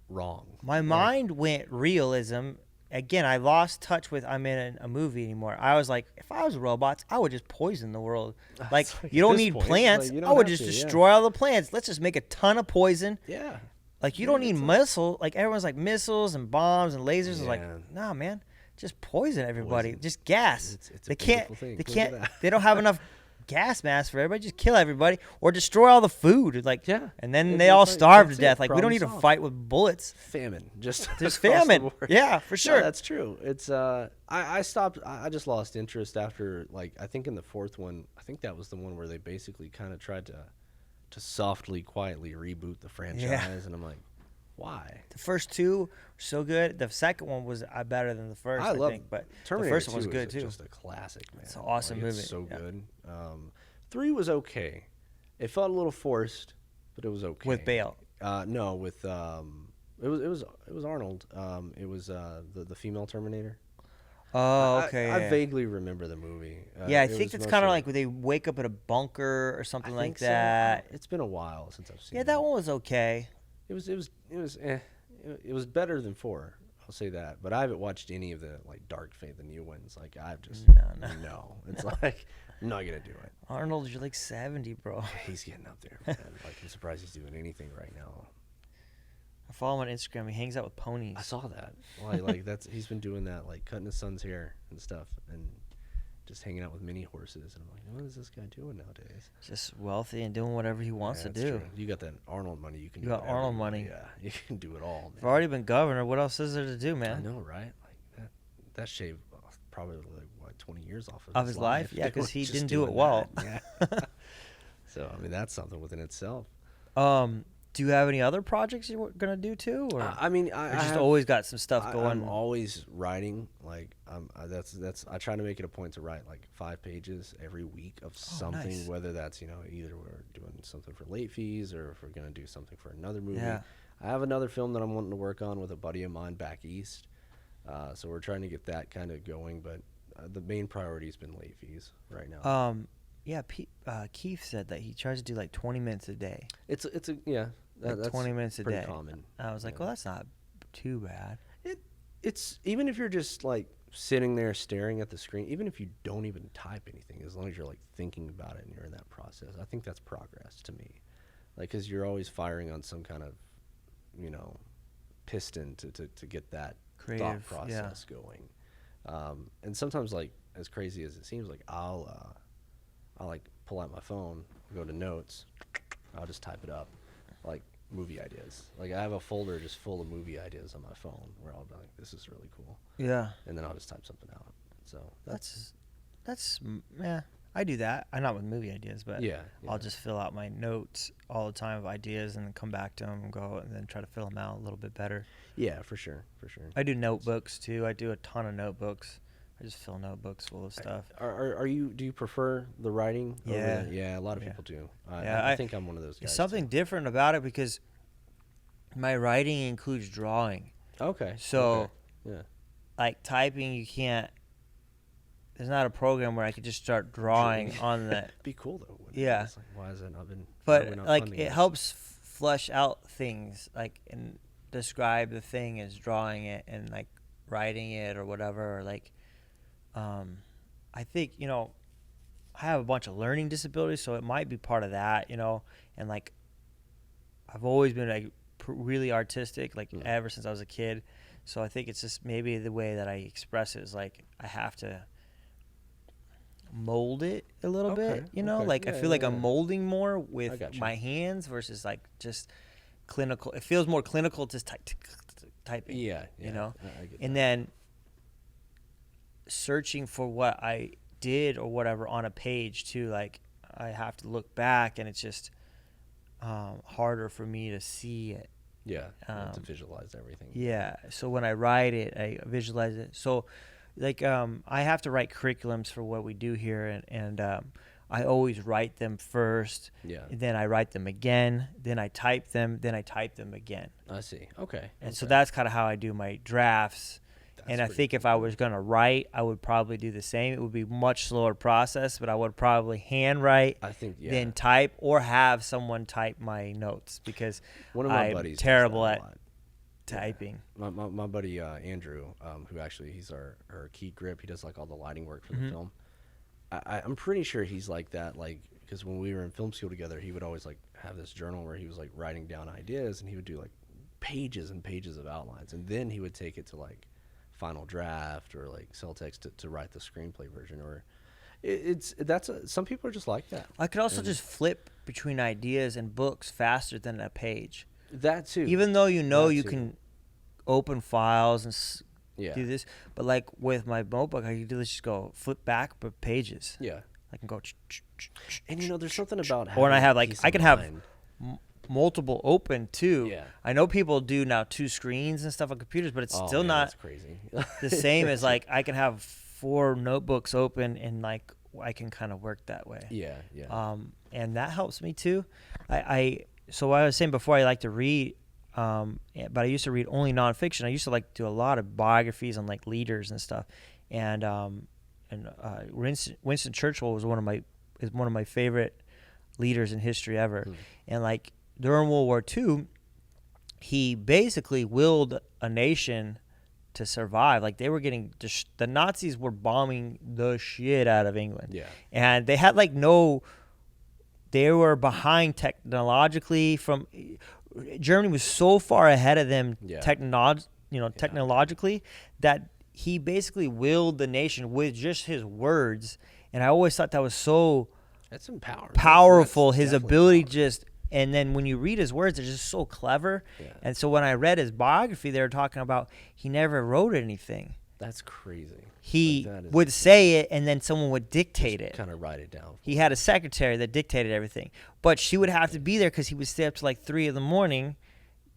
wrong. My mind went realism. Again, I lost touch with I'm in a movie anymore. I was like, if I was robots, I would just poison the world. Like you don't need plants. I would just destroy all the plants. Let's just make a ton of poison. Yeah. Like you don't need missiles. Like everyone's like missiles and bombs and lasers. Like, nah, man, just poison everybody. Just gas. It's a beautiful thing. They can't. They don't have enough gas mask for everybody. Just kill everybody or destroy all the food. Like, and then they all starve to death. Like we don't need to fight with bullets. Famine. Just famine. Yeah, for sure. No, that's true. It's I stopped. I just lost interest after, like, I think in the 4th one. I think that was the one where they basically kind of tried to softly, quietly reboot the franchise, and I'm like, why? The first 2 were so good. The second one was better than the first. I think, but Terminator the first 2 one was good too. Just a classic, man. It's an awesome movie. It's so good. 3 was okay. It felt a little forced, but it was okay. With Bale? No, with it was Arnold. It was the female Terminator. Oh, okay. I vaguely remember the movie. I think it's kind of like where they wake up in a bunker or something like that. So. It's been a while since I've seen. Yeah, that one was okay. It was better than 4. I'll say that. But I haven't watched any of the like Dark Fate, the new ones. Like I've just no. It's like I'm not gonna do it. Arnold, you're like 70, bro. He's getting up there, man. Like I'm surprised he's doing anything right now. I follow him on Instagram. He hangs out with ponies. I saw that. Like he's been doing that, like cutting his son's hair and stuff, and just hanging out with mini horses. And I'm like, what is this guy doing nowadays? Just wealthy and doing whatever he wants to do. True. You got that Arnold money. You got Arnold money. Yeah, you can do it all, man. I've already been governor. What else is there to do, man? I know, right? Like that shaved probably like what 20 years off of his life. Yeah, because he didn't do it well. Yeah. So I mean, that's something within itself. Do you have any other projects you're gonna do too, or I mean, I just always got some stuff going? I'm always writing. Like, that's I try to make it a point to write like 5 pages every week of something. Nice. Whether that's either we're doing something for late fees or if we're gonna do something for another movie. Yeah. I have another film that I'm wanting to work on with a buddy of mine back east. So we're trying to get that kind of going, but the main priority has been late fees right now. Yeah, Keith said that he tries to do like 20 minutes a day. That's 20 minutes a day. Common. I was like, well, that's not too bad. It's even if you're just like sitting there staring at the screen, even if you don't even type anything, as long as you're like thinking about it and you're in that process, I think that's progress to me. Like, because you're always firing on some kind of, piston to get that creative thought process going. And sometimes, like, as crazy as it seems, like I'll like pull out my phone, go to notes, I'll just type it up, like movie ideas. Like I have a folder just full of movie ideas on my phone where I'll be like, this is really cool. Yeah. And then I'll just type something out. So that's I do that. I'm not with movie ideas, but I'll just fill out my notes all the time of ideas and then come back to them and go and then try to fill them out a little bit better. Yeah, for sure. I do notebooks too. I do a ton of notebooks. I just fill notebooks full of stuff. Do you prefer the writing? Yeah. Yeah, a lot of people do. I think I'm one of those guys. There's something different about it because my writing includes drawing. Okay. So, like typing, you can't. There's not a program where I could just start drawing on that. Be cool though. Yeah. It's like, why has that not been? But like it helps flesh out things, like and describe the thing as drawing it and like writing it or whatever, or like. I think, I have a bunch of learning disabilities, so it might be part of that, and like I've always been like really artistic, like ever since I was a kid. So I think it's just maybe the way that I express it is like I have to mold it a little bit, like I feel like I'm molding more with my hands versus like just clinical. It feels more clinical to typing. Yeah. I get that. Then searching for what I did or whatever on a page too, like I have to look back and it's just harder for me to see it. Yeah, to visualize everything. Yeah, so when I write it, I visualize it. So like I have to write curriculums for what we do here, and I always write them first. Yeah. Then I write them again. Then I type them. Then I type them again. I see. Okay. And so okay. that's kind of how I do my drafts. And I pretty think if I was going to write, I would probably do the same. It would be much slower process, but I would probably handwrite, I think, yeah. then type, or have someone type my notes because One of my I'm buddies does terrible that a at lot. typing. My buddy Andrew, who actually he's our key grip. He does like all the lighting work for the film. I'm pretty sure he's like that, like because when we were in film school together, he would always like have this journal where he was like writing down ideas, and he would do like pages and pages of outlines, and then he would take it to like final draft or like cell text to write the screenplay version. Or some people are just like that. I could also just flip between ideas and books faster than a page. That too. Even though you That too. can open files and Yeah. do this, but like with my notebook, I can do this, just go flip back but pages. Yeah. I can go. And there's something about Or when I having have like peace I of can have mind. multiple open too. Yeah. I know people do now 2 screens and stuff on computers, but it's still man, not that's crazy. the same as like I can have 4 notebooks open and like I can kind of work that way. Yeah. And that helps me too. So what I was saying before, I like to read, but I used to read only nonfiction. I used to like do a lot of biographies on like leaders and stuff, and Winston Churchill was one of my favorite leaders in history ever, and like during World War II, he basically willed a nation to survive. Like they were getting the Nazis were bombing the shit out of England. Yeah. And they had like they were behind technologically Germany was so far ahead of them technologically that he basically willed the nation with just his words. And I always thought that was so That's empowering. powerful, That's his definitely ability empowering. and then when you read his words, they're just so clever. Yeah. And so when I read his biography, they were talking about he never wrote anything. That's crazy. He Like, that is would say it, and then someone would dictate it. kind of write it down. He had a secretary that dictated everything. But she would have to be there because he would stay up to like 3 a.m,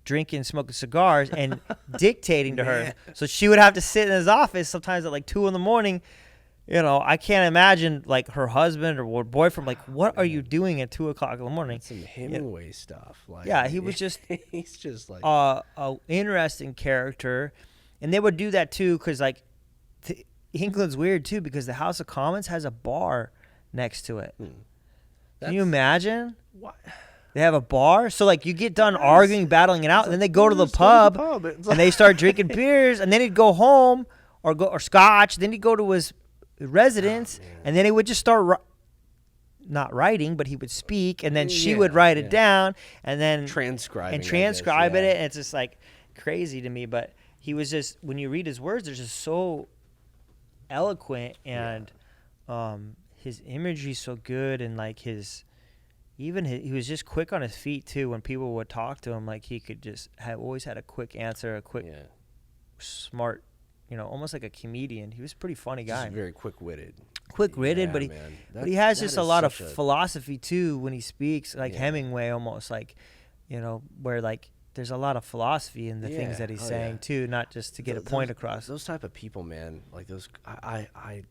drinking, smoking cigars, and dictating to her. So she would have to sit in his office sometimes at like 2 a.m. I can't imagine like her husband or boyfriend, like, what are you doing at 2 o'clock in the morning? That's some Hemingway stuff. Like, Yeah, he was just he's just like a interesting character. And they would do that too because like England's weird too because the House of Commons has a bar next to it. Can you imagine? What? They have a bar, so like you get done arguing, battling it out, and then they go to the pub, and they start drinking beers, and then he'd go home or scotch. Then he'd go to his residence, and then he would just start not writing, but he would speak, and then she would write it down, and then transcribe it, and it's just like crazy to me. But he was just, when you read his words, they're just so eloquent, and his imagery's so good, and like he was just quick on his feet too. When people would talk to him, like he could just always had a quick answer, a quick, smart, almost like a comedian. He was a pretty funny guy. Just very quick-witted. Quick-witted, but he has just a lot of philosophy too when he speaks, like Hemingway almost, like, where like there's a lot of philosophy in the things that he's saying too, not just to get a point across. Those type of people, man, like those, I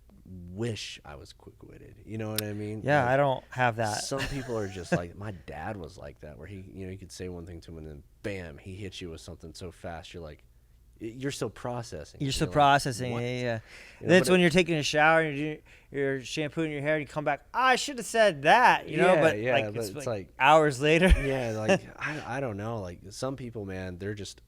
wish I was quick-witted. You know what I mean? Yeah, like, I don't have that. Some people are just like, my dad was like that, where he, you could say one thing to him and then bam, he hits you with something so fast, you're like, you're still processing. You're still processing, like, yeah. That's when you're taking a shower and you're shampooing your hair and you come back, I should have said that, but it's like hours later. Yeah, like, I don't know. Like, some people, man, they're just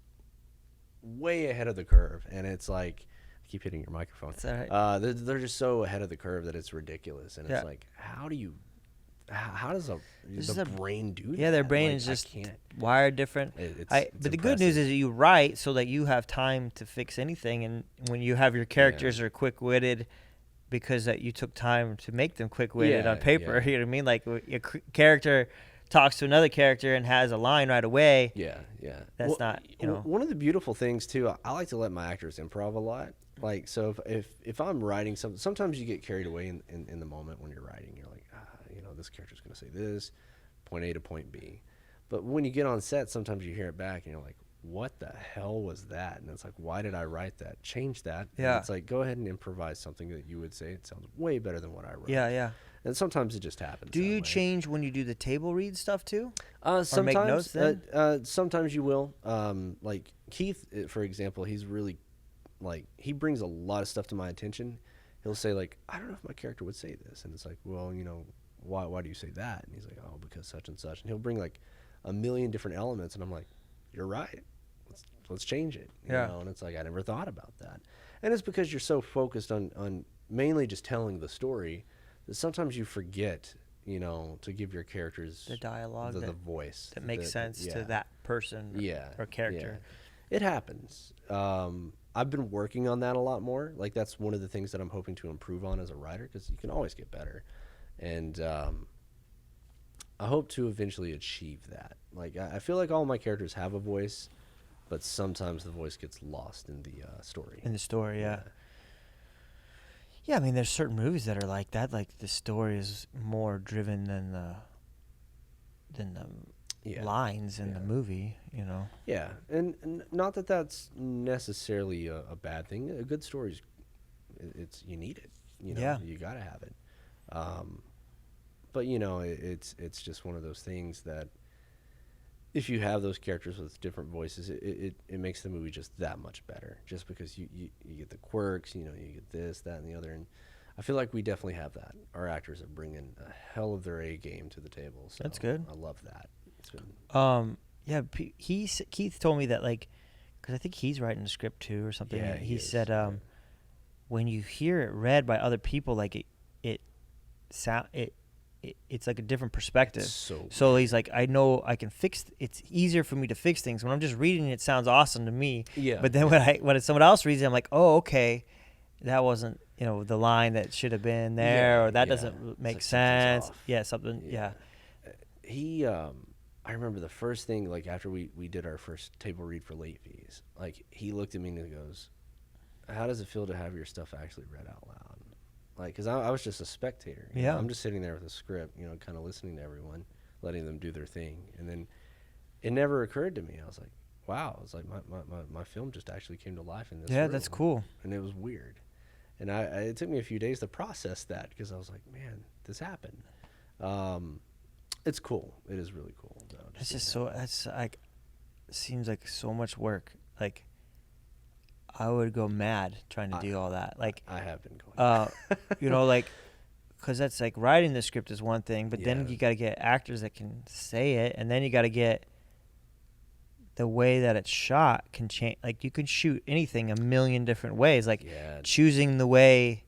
way ahead of the curve. And it's like, I keep hitting your microphone. That's all right. They're just so ahead of the curve that it's ridiculous. And it's like, how does the brain do that? Yeah, their brain is just wired different. But the good news is that you write so that you have time to fix anything. And when you have your characters are quick-witted because that you took time to make them quick-witted on paper, you know what I mean? Like your character talks to another character and has a line right away. Yeah. That's not, One of the beautiful things, too, I like to let my actors improv a lot. Like, so if I'm writing something, sometimes you get carried away in the moment when you're writing. You're like, this character's going to say this, point A to point B. But when you get on set, sometimes you hear it back and you're like, what the hell was that? And it's like, why did I write that? Change that. Yeah. And it's like, go ahead and improvise something that you would say. It sounds way better than what I wrote. Yeah. And sometimes it just happens. Do that you way. change when you do the table read stuff too? Sometimes, make notes then? sometimes you will. Like Keith, for example, he's really like he brings a lot of stuff to my attention. He'll say like, I don't know if my character would say this, and it's like, well, you know, why do you say that? And he's like, oh, because such and such. And he'll bring like a million different elements, and I'm like, you're right. Let's change it. You know? And it's like I never thought about that. And it's because you're so focused on mainly just telling the story that sometimes you forget, you know, to give your characters The dialogue, the voice that makes sense to that person or character. Yeah. It happens. I've been working on that a lot more. Like that's one of the things that I'm hoping to improve on as a writer, because you can always get better. And I hope to eventually achieve that. Like I feel like all my characters have a voice, but sometimes the voice gets lost in the story. In the story, yeah. Yeah, I mean, there's certain movies that are like that. Like the story is more driven than the lines in the movie. You know. Yeah, and not that that's necessarily a bad thing. A good story is you need it. You know, you gotta have it. But you know, it's just one of those things that if you have those characters with different voices, it makes the movie just that much better. Just because you get the quirks, you know, you get this, that, and the other. And I feel like we definitely have that. Our actors are bringing a hell of their A game to the table. So that's good. I love that. It's been Keith told me that, like, because I think he's writing the script too or something. Yeah, he said when you hear it read by other people, like it's like a different perspective. So he's like, I know I can fix. It's easier for me to fix things when I'm just reading it. Sounds awesome to me. Yeah. But then when someone else reads it, I'm like, oh, okay, that wasn't the line that should have been there, or that doesn't make sense. Yeah, something. Yeah. I remember the first thing, like after we did our first table read for late fees, like he looked at me and he goes, "How does it feel to have your stuff actually read out loud?" Like, because I was just a spectator. You know? I'm just sitting there with a script, you know, kind of listening to everyone, letting them do their thing. And then it never occurred to me. I was like, wow, it's like my film just actually came to life in this room. That's cool. And it was weird. And it took me a few days to process that, because I was like, man, this happened. It's cool. It is really cool. It's just so, that's like, seems like so much work. Like, I would go mad trying to do all that. Like, I have been going. Like, because that's like writing the script is one thing, but then you got to get actors that can say it, and then you got to get the way that it's shot can change. Like, you can shoot anything a million different ways. Like, choosing the way.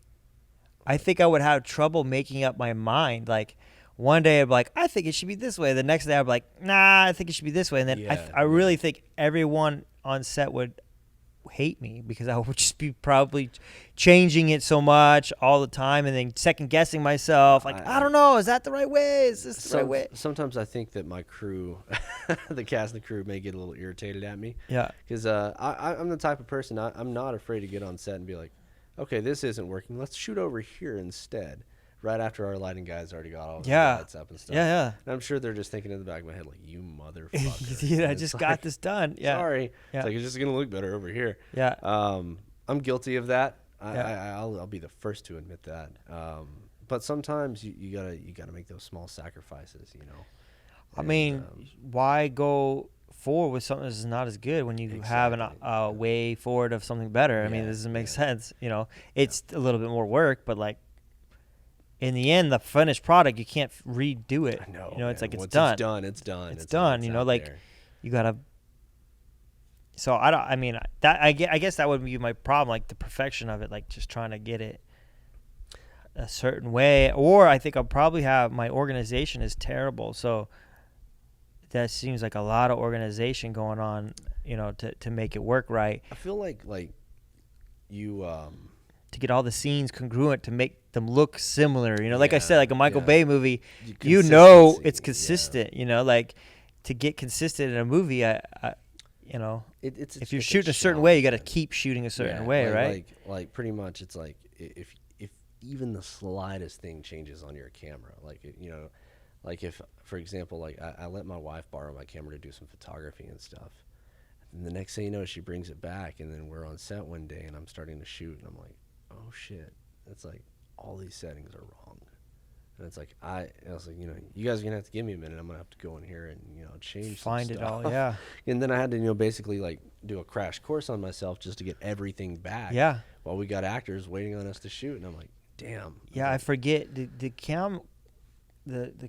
I think I would have trouble making up my mind. Like, one day I'd be like, I think it should be this way. The next day I'd be like, nah, I think it should be this way. And then I really think everyone on set would hate me, because I would just be probably changing it so much all the time, and then second guessing myself. Like, I don't know, is that the right way? Is this the right way? Sometimes I think that my crew, the cast and crew, may get a little irritated at me. Yeah. Because I'm the type of person, I'm not afraid to get on set and be like, okay, this isn't working. Let's shoot over here instead. Right after our lighting guys already got all the lights up and stuff. Yeah. And I'm sure they're just thinking in the back of my head, like, you motherfucker. I just got this done. Yeah. Sorry. Yeah. It's like, it's just going to look better over here. Yeah. I'm guilty of that. I'll be the first to admit that. But sometimes you gotta make those small sacrifices, you know. I mean, why go forward with something that's not as good when you have a way forward of something better? I mean, this doesn't make sense. You know, it's a little bit more work, but like, in the end, the finished product, you can't redo it. I know. You know, it's like, Once it's done. It's done. It's done. You know, like, you gotta. So I mean, I guess that would be my problem, like the perfection of it, like just trying to get it a certain way. Or I think I'll probably have, my organization is terrible, so that seems like a lot of organization going on, you know, to make it work right. I feel like you to get all the scenes congruent, to make them look similar, you know, like I said, like a Michael Bay movie, you know, it's consistent, you know, like to get consistent in a movie, you know, if you're shooting a certain way, you got to keep shooting a certain way, right? Like pretty much, it's like if even the slightest thing changes on your camera, like you know, like if, for example, like I let my wife borrow my camera to do some photography and stuff, and the next thing you know, she brings it back, and then we're on set one day, and I'm starting to shoot, and I'm like, oh shit, it's like all these settings are wrong. And it's like I was like, you guys are gonna have to give me a minute. I'm gonna have to go in here and change Find some it stuff. all, yeah. And then I had to basically like do a crash course on myself just to get everything back. Yeah. While we got actors waiting on us to shoot, and I'm like, damn. Yeah, I forget the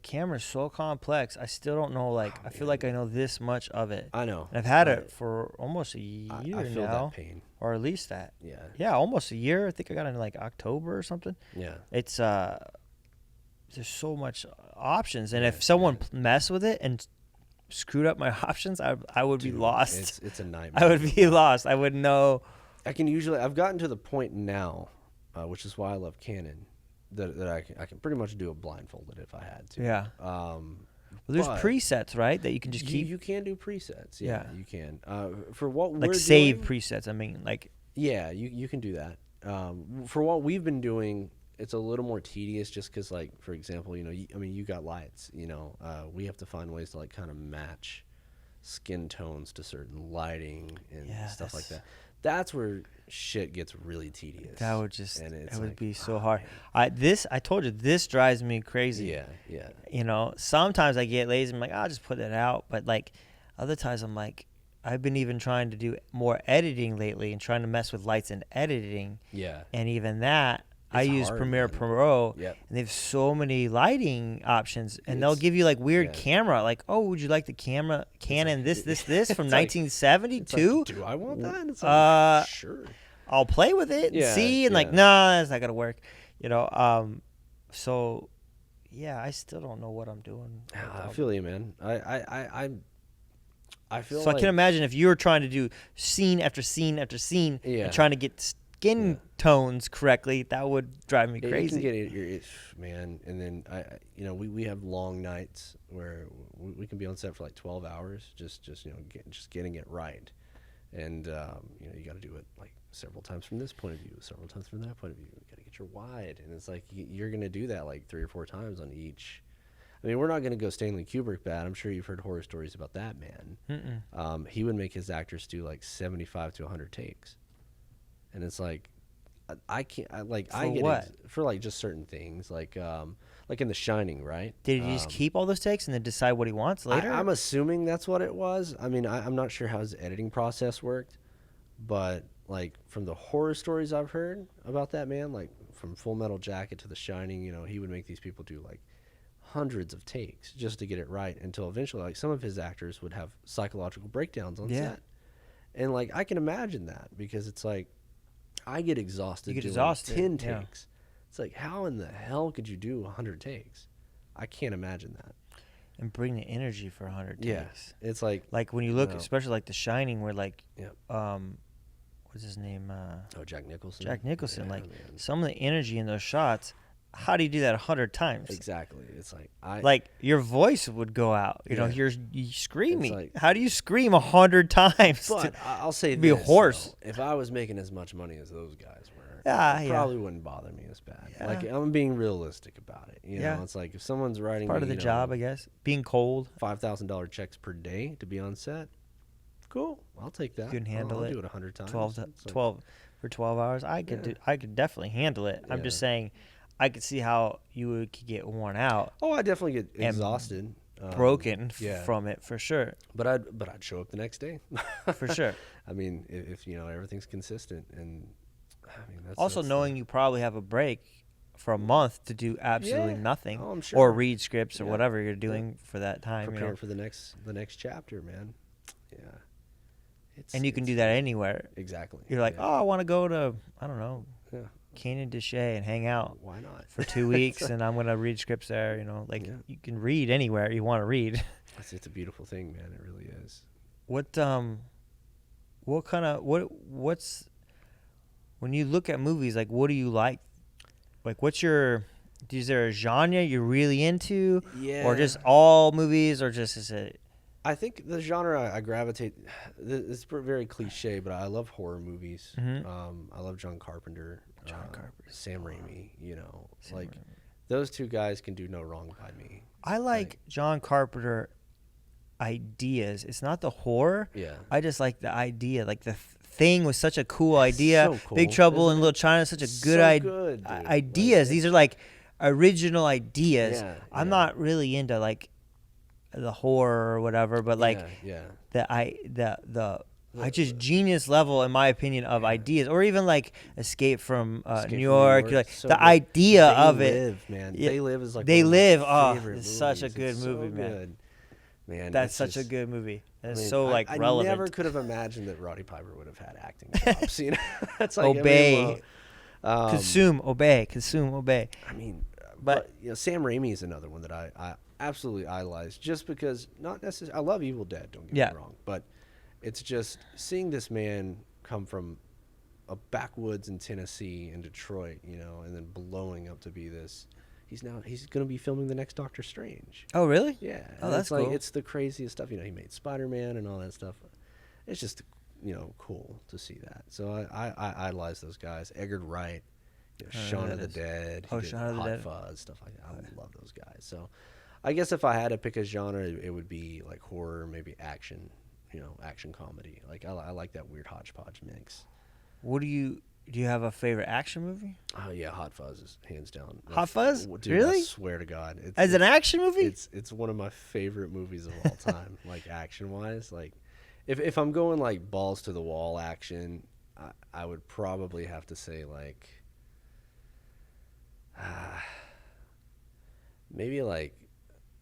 camera's so complex. I still don't know. Like, I feel like I know this much of it. I know. And I've had it for almost a year I feel now, that pain. or at least that. Yeah. Yeah, almost a year. I think I got it in like October or something. Yeah. It's there's so much options, and Yeah, if someone messed with it and screwed up my options, I would be lost. It's a nightmare. I would be lost. I wouldn't know. I've gotten to the point now, which is why I love Canon, that I can pretty much do it blindfolded if I had to. Yeah. Well, there's presets, right, that you can just keep. You can do presets. Yeah, Yeah. you can. For what Like we're save doing, presets. I mean, like. yeah, you can do that. For what we've been doing, it's a little more tedious just because, like, for example, you got lights. We have to find ways to, like, kind of match skin tones to certain lighting and stuff like that. That's where shit gets really tedious. That would just, it would be so oh, hard. man. I told you, this drives me crazy. Yeah. Sometimes I get lazy. I'm like, I'll just put it out. But like, other times I'm like, I've been even trying to do more editing lately and trying to mess with lights and editing. Yeah. And even that, I use hard, Premiere man. Pro, Yep. and they have so many lighting options, and they'll give you like weird camera, like, oh, would you like the camera Canon this from 1972? Do I want that? It's like, sure. I'll play with it and see, and like, nah, that's not gonna work, So, yeah, I still don't know what I'm doing. I feel you, man. I feel so like I can imagine if you were trying to do scene after scene after scene and trying to get skin tones correctly, that would drive me crazy. You can get man. And then we have long nights where we can be on set for like 12 hours, just getting it right. And you got to do it like several times from this point of view, several times from that point of view. You got to get your wide, and it's like you're gonna do that like 3 or 4 times on each. I mean, we're not gonna go Stanley Kubrick bad. I'm sure you've heard horror stories about that man. He would make his actors do like 75 to 100 takes. And it's like, I can't. I get what? For like just certain things, like in The Shining, right? Did he just keep all those takes and then decide what he wants later? I'm assuming that's what it was. I mean, I'm not sure how his editing process worked, but like from the horror stories I've heard about that man, like from Full Metal Jacket to The Shining, he would make these people do like hundreds of takes just to get it right, until eventually, like, some of his actors would have psychological breakdowns on set, and like I can imagine that, because it's like, I get exhausted. You get doing exhausted. 10 takes. It's like, how in the hell could you do 100 takes? I can't imagine that. And bring the energy for 100 takes. Yeah, it's like when you look, especially like The Shining, where like, yeah. What's his name? Jack Nicholson. Jack Nicholson. Yeah, like, man. some of the energy in those shots. How do you do that 100 times? Exactly. It's like like your voice would go out. You screaming. Like, how do you scream 100 times? But I'll say be this, a horse. Though, if I was making as much money as those guys were, it probably wouldn't bother me as bad. Yeah. Like, I'm being realistic about it. It's like if someone's writing part of the job, I guess. Being cold. $5,000 checks per day to be on set. Cool, I'll take that. You can handle I'll it. do it 100 times. 12 for 12 hours. I could definitely handle it. I'm just saying, I could see how you could get worn out. Oh, I definitely get exhausted, broken from it for sure. But I'd show up the next day for sure. I mean, if everything's consistent, and I mean that's knowing you probably have a break for a month to do absolutely nothing, I'm sure. or read scripts or whatever you're doing for that time. Prepare for the next chapter, man. Yeah. And you can do that anywhere. Exactly. You're like, I want to go to, I don't know, Canyon de Chelly and hang out. Why not? For 2 weeks, and I'm going to read scripts there, you can read anywhere you want to read. It's a beautiful thing, man. It really is. What's, when you look at movies, like, what do you like? Like, is there a genre you're really into? Yeah. Or just all movies, or just is it? I think the genre I gravitate, it's very cliche, but I love horror movies. Mm-hmm. I love John Carpenter. Sam Raimi, those two guys can do no wrong by me. I like John Carpenter ideas. It's not the horror. Yeah. I just like the idea. Like, the Thing was such a cool idea. So cool. Big Trouble in Little China is such a good idea. Ideas. These are like, original ideas. Yeah, I'm yeah. not really into like the horror or whatever, but like I just genius level, in my opinion, of ideas, or even like Escape from New York. Like So the good. idea They of Live, it, man. yeah, They Live is like They one Live. of my Oh, favorite it's movies. such a good It's movie, so man. good. Man, That's it's such a just, good movie. It's I mean, so like I relevant. never could have imagined that Roddy Piper would have had acting chops. You know, that's like Obey, consume. consume, obey. I mean, But you know, Sam Raimi is another one that I absolutely idolize, just because not necessarily. I love Evil Dead. Don't get me wrong, but it's just seeing this man come from a backwoods in Tennessee and Detroit, you know, and then blowing up to be this. He's going to be filming the next Doctor Strange. Oh, really? Yeah. Oh, and that's it's like, cool. it's the craziest stuff. You know, he made Spider-Man and all that stuff. It's just, you know, cool to see that. So I idolize those guys. Edgar Wright, you know, Shaun of the Dead. Oh, Shaun of the Dead. Hot Fuzz, stuff like that. I love those guys. So I guess if I had to pick a genre, it would be like horror, maybe action, you know, action comedy. Like I like that weird hodgepodge mix. What do you have a favorite action movie? Oh yeah, Hot Fuzz is hands down. Hot Fuzz? Dude, Really? I swear to God. As an action movie? It's one of my favorite movies of all time, like action wise. Like if I'm going like balls to the wall action, I would probably have to say like maybe like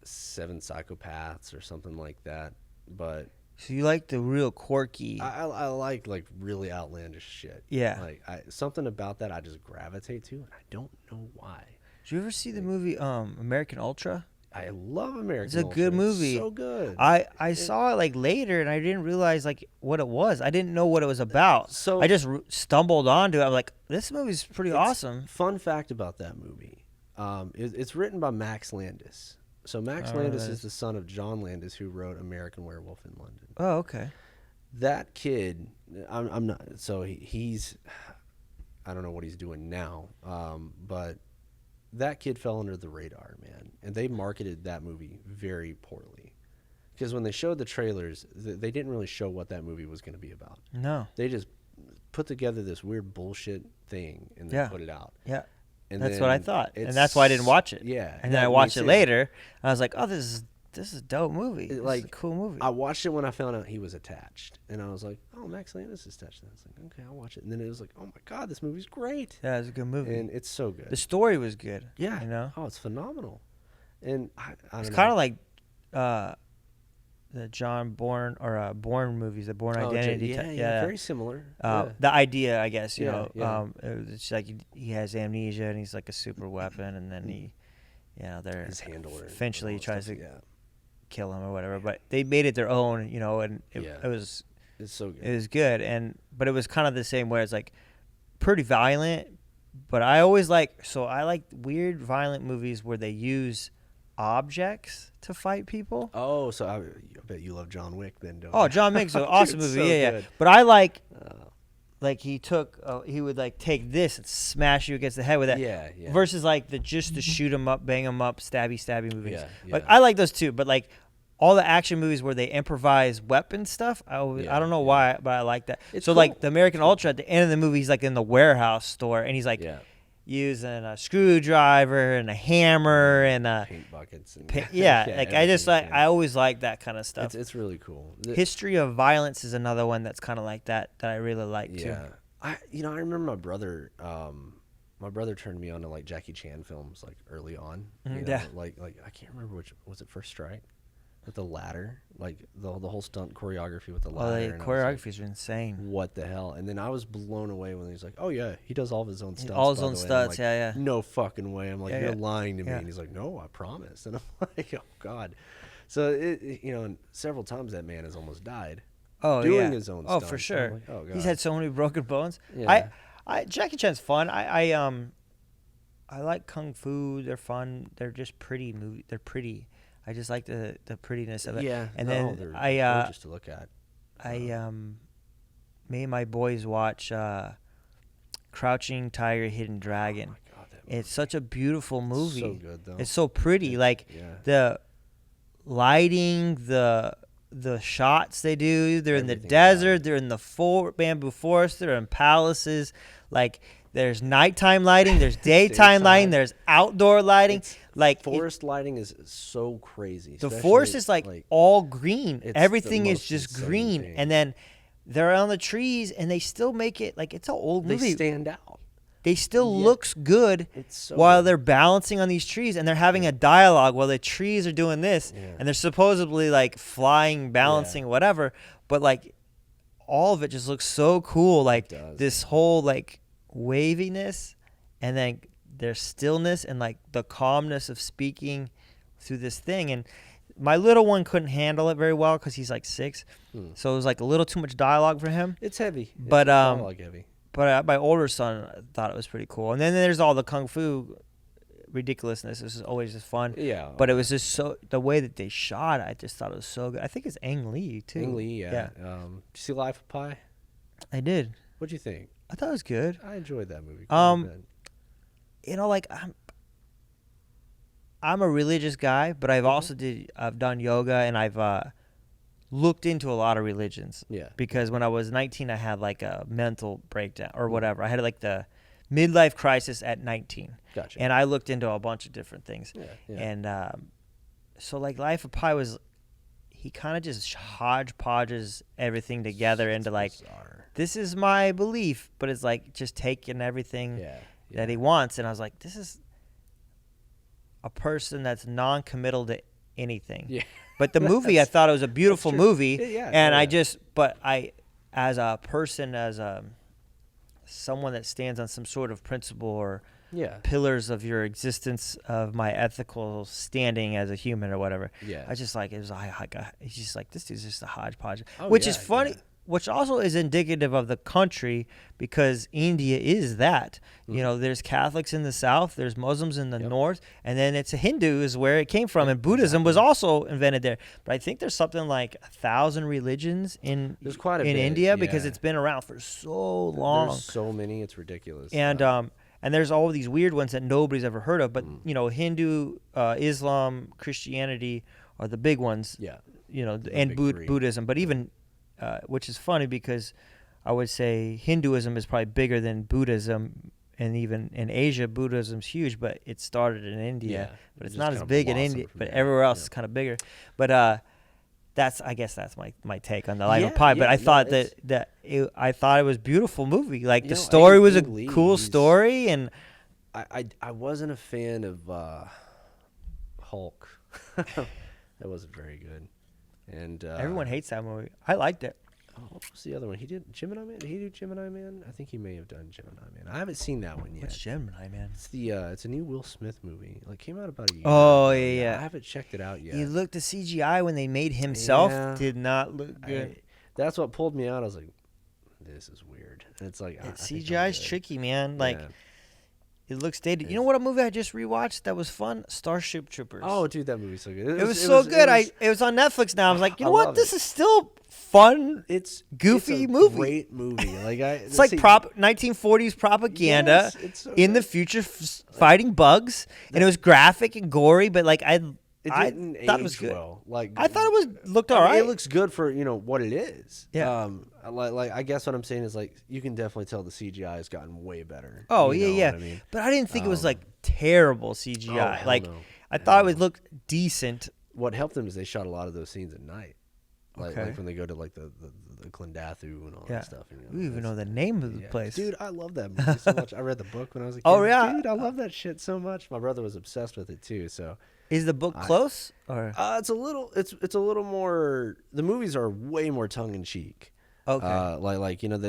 Seven Psychopaths or something like that. But So you like the real quirky? I like really outlandish shit. Yeah. Like something about that I just gravitate to, and I don't know why. Did you ever see the movie American Ultra? I love American It's a Ultra. good movie. It's so good. I saw it like later, and I didn't realize like what it was. I didn't know what it was about. So I just stumbled onto it. I'm like, this movie's pretty awesome. Fun fact about that movie: it's written by Max Landis. So Max Landis is the son of John Landis, who wrote American Werewolf in London. Oh, okay. That kid, I'm not. So he's, I don't know what he's doing now, but that kid fell under the radar, man. And they marketed that movie very poorly, because when they showed the trailers, they didn't really show what that movie was going to be about. No. They just put together this weird bullshit thing and then put it out. Yeah. And that's what I thought, and that's why I didn't watch it. Yeah, and then I watched it later, and I was like, "Oh, this is a dope movie. This is a cool movie." I watched it when I found out he was attached, and I was like, "Oh, Max Landis is attached." And I was like, "Okay, I'll watch it." And then it was like, "Oh my God, this movie's great!" Yeah, it's a good movie, and it's so good. The story was good. Yeah, you know. Oh, it's phenomenal, and I don't know. It's kind of like the John Bourne or Bourne movies, the Bourne Identity. Yeah, very similar. The idea, I guess, you know, yeah. it's like he has amnesia and he's like a super weapon, and then his handler eventually tries to yeah. kill him or whatever. But they made it their own, you know, and it was it's so good. It was good, but it was kind of the same way. It's like pretty violent, but I like weird violent movies where they use objects to fight people. Oh, so I bet you love John Wick then, don't you? Oh, John Wick's an awesome movie. So Yeah. good. But I like he would like take this and smash you against the head with that. Yeah. Versus like just to shoot him up, bang him up, stabby movies. Yeah. Like I like those too, but like all the action movies where they improvise weapon stuff, I don't know why, but I like that. It's so cool. like the American Ultra at the end of the movie, he's like in the warehouse store, and he's like using a screwdriver and a hammer and paint buckets. And I always like that kind of stuff. It's really cool. History of Violence is another one that's kind of like that I really like too. Yeah, I remember my brother. My brother turned me on to like Jackie Chan films like early on. You know, like I can't remember which was it. First Strike. With the ladder, like the whole stunt choreography with the ladder. Oh, the choreographies are insane. What the hell? And then I was blown away when he was like, "Oh yeah, he does all of his own stunts." All his own stunts, like, yeah. No fucking way. I'm like, you're lying to me. Yeah. And he's like, "No, I promise." And I'm like, "Oh God." So and several times that man has almost died. Oh, doing his own Oh, stunts. for sure. Like, oh God. He's had so many broken bones. Yeah. I Jackie Chan's fun. I like kung fu. They're fun. They're just pretty They're pretty. I just like the prettiness of it. Yeah, and they're gorgeous to look at. I made my boys watch Crouching Tiger, Hidden Dragon. Oh my God, that movie. It's such a beautiful movie. So good though. It's so pretty. The lighting, the shots they do. They're in the desert. They're in the bamboo forest. They're in palaces. Like There's nighttime lighting. There's daytime lighting. There's outdoor lighting. Like forest lighting is so crazy. The forest is like all green. Everything is just green, and then they're on the trees, and they still make it like it's an old movie. They stand out. They still looks good while they're balancing on these trees, and they're having a dialogue while the trees are doing this, and they're supposedly like flying, balancing, whatever. But like all of it just looks so cool, like this whole like waviness, and then their stillness and like the calmness of speaking through this thing. And my little one couldn't handle it very well because he's like 6, so it was like a little too much dialogue for him. It's heavy, but dialogue heavy. But my older son thought it was pretty cool. And then there's all the kung fu ridiculousness. This is always just fun. Yeah. But it was just so the way that they shot. I just thought it was so good. I think it's Ang Lee too. Ang Lee, yeah. Did you see Life of Pi? I did. What'd you think? I thought it was good. I enjoyed that movie. You know, like I'm a religious guy, but I've done yoga, and I've looked into a lot of religions. Yeah. Because when I was 19, I had like a mental breakdown or whatever. I had like the midlife crisis at 19. Gotcha. And I looked into a bunch of different things. Yeah. And so like Life of Pi was, he kind of just hodgepodges everything together into like, this is my belief, but it's like just taking everything that he wants. And I was like, this is a person that's non-committal to anything. Yeah. But the movie, I thought it was a beautiful movie. And I as a person, as someone that stands on some sort of principle or pillars of your existence, of my ethical standing as a human or whatever. Yeah. I just like, it was like he's just like, this dude's just a hodgepodge, which is funny. Which also is indicative of the country, because India is that. You know, there's Catholics in the south, there's Muslims in the north, and then it's a Hindu is where it came from, and Buddhism was also invented there. But I think there's something like 1,000 religions in India because it's been around for so long. There's so many, it's ridiculous. And there's all of these weird ones that nobody's ever heard of. But you know, Hindu, Islam, Christianity are the big ones. Yeah. You know, and Buddhism, but even. Which is funny because I would say Hinduism is probably bigger than Buddhism, and even in Asia, Buddhism's huge, but it started in India. But it's not as big in India, but everywhere else is kind of bigger. But I guess that's my take on the Life of Pi. But I thought I thought it was a beautiful movie. Like the story was a cool story, and I wasn't a fan of Hulk. That wasn't very good. And everyone hates that movie. I liked it. Oh, what was the other one? He did Gemini Man. Did he do Gemini Man? I think he may have done Gemini Man. I haven't seen that one yet. What's Gemini Man? It's it's a new Will Smith movie. Like came out about a year. Oh yeah. I haven't checked it out yet. You looked at CGI when they made himself. Did not look good. That's what pulled me out. I was like, this is weird. And it's like CGI is tricky, man. Like. It looks dated. You know what a movie I just rewatched that was fun? Starship Troopers. Oh, dude, that movie's so good. It was so good. It was on Netflix now. I was like, you know what? This is still fun. It's goofy it's a movie. Great movie. Like it's like 1940s propaganda in the future, fighting bugs, and it was graphic and gory. But like I thought it was good. Well. Like I thought it looked all right. It looks good for what it is. Yeah. Like I guess what I'm saying is like you can definitely tell the CGI has gotten way better. Oh you know yeah. What I mean? But I didn't think it was like terrible CGI. I thought it would look decent. What helped them is they shot a lot of those scenes at night. Like when they go to like the Clendathu and all that stuff. You even know the name of the place. Dude, I love that movie so much. I read the book when I was a kid. Oh yeah. Dude, I love that shit so much. My brother was obsessed with it too, so. Is the book close or? It's a little more. The movies are way more tongue in cheek. Okay.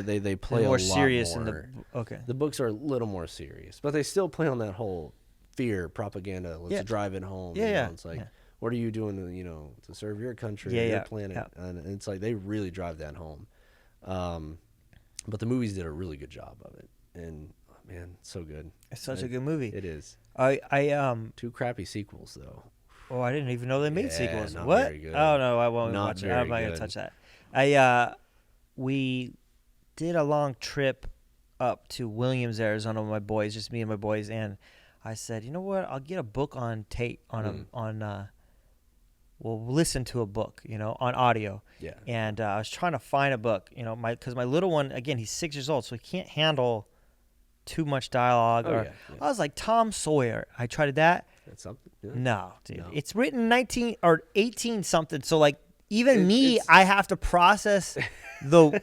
They play more a lot serious more. Okay. The books are a little more serious, but they still play on that whole fear propaganda. Let's drive it home. Yeah. It's like, what are you doing to serve your country, your planet? And it's like they really drive that home. But the movies did a really good job of it, and man, so good. It's such a good movie. It is. I 2 crappy sequels though. Oh, I didn't even know they made sequels. Not What? Very good. Oh no, I won't Not watch it. very I'm not gonna good. touch that. We did a long trip up to Williams, Arizona with my boys, just me and my boys, and I said, you know what? I'll get a book on tape we'll listen to a book, on audio. Yeah. And I was trying to find a book, because my little one, again, he's 6 years old, so he can't handle too much dialogue. Oh, Or yeah. I was like, Tom Sawyer. I tried that. That's something. Yeah. No, dude. No. It's written 19 or 18 something. So like even me, it's- I have to process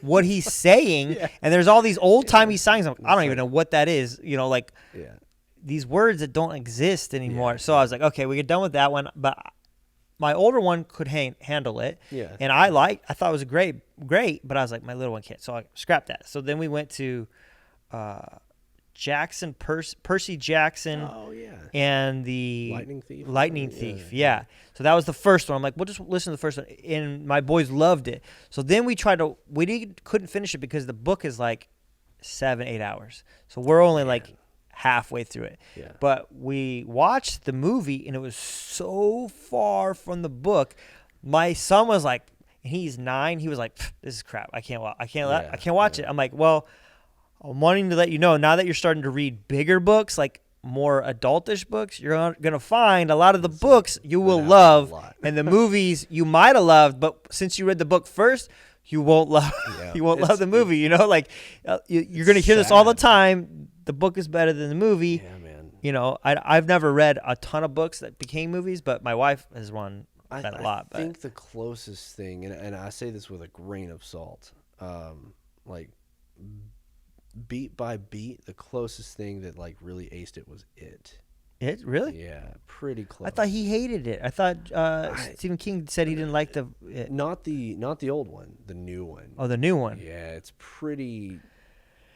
what he's saying. Yeah. And there's all these old timey signs. I don't It's even like- know what that is. You know, like Yeah. these words that don't exist anymore. Yeah. So I was like, okay, we get done with that one. But my older one could handle it. Yeah. And I thought it was great. But I was like, my little one can't. So I scrapped that. So then we went to Percy Jackson. Oh yeah. And the Lightning Thief. Yeah. So that was the first one. I'm like, we'll just listen to the first one. And my boys loved it. So then we couldn't finish it because the book is like 7-8 hours. So we're only like halfway through it. Yeah. But we watched the movie and it was so far from the book. My son was like, and he's 9. He was like, this is crap. I can't watch it. I'm like, well, I'm wanting to let you know now that you're starting to read bigger books, like more adultish books, you're going to find a lot of the books you will love, and the movies you might have loved, but since you read the book first, you won't love love the movie. You know, like you're going to hear this all the time. The book is better than the movie. Yeah, man. You know, I've never read a ton of books that became movies, but my wife has run that a lot. I think the closest thing, and I say this with a grain of salt, like beat by beat, the closest thing that like really aced it was It. It really? Yeah, pretty close. I thought he hated it. I thought Stephen King said he didn't like not the old one, the new one. Oh, the new one. Yeah, it's pretty.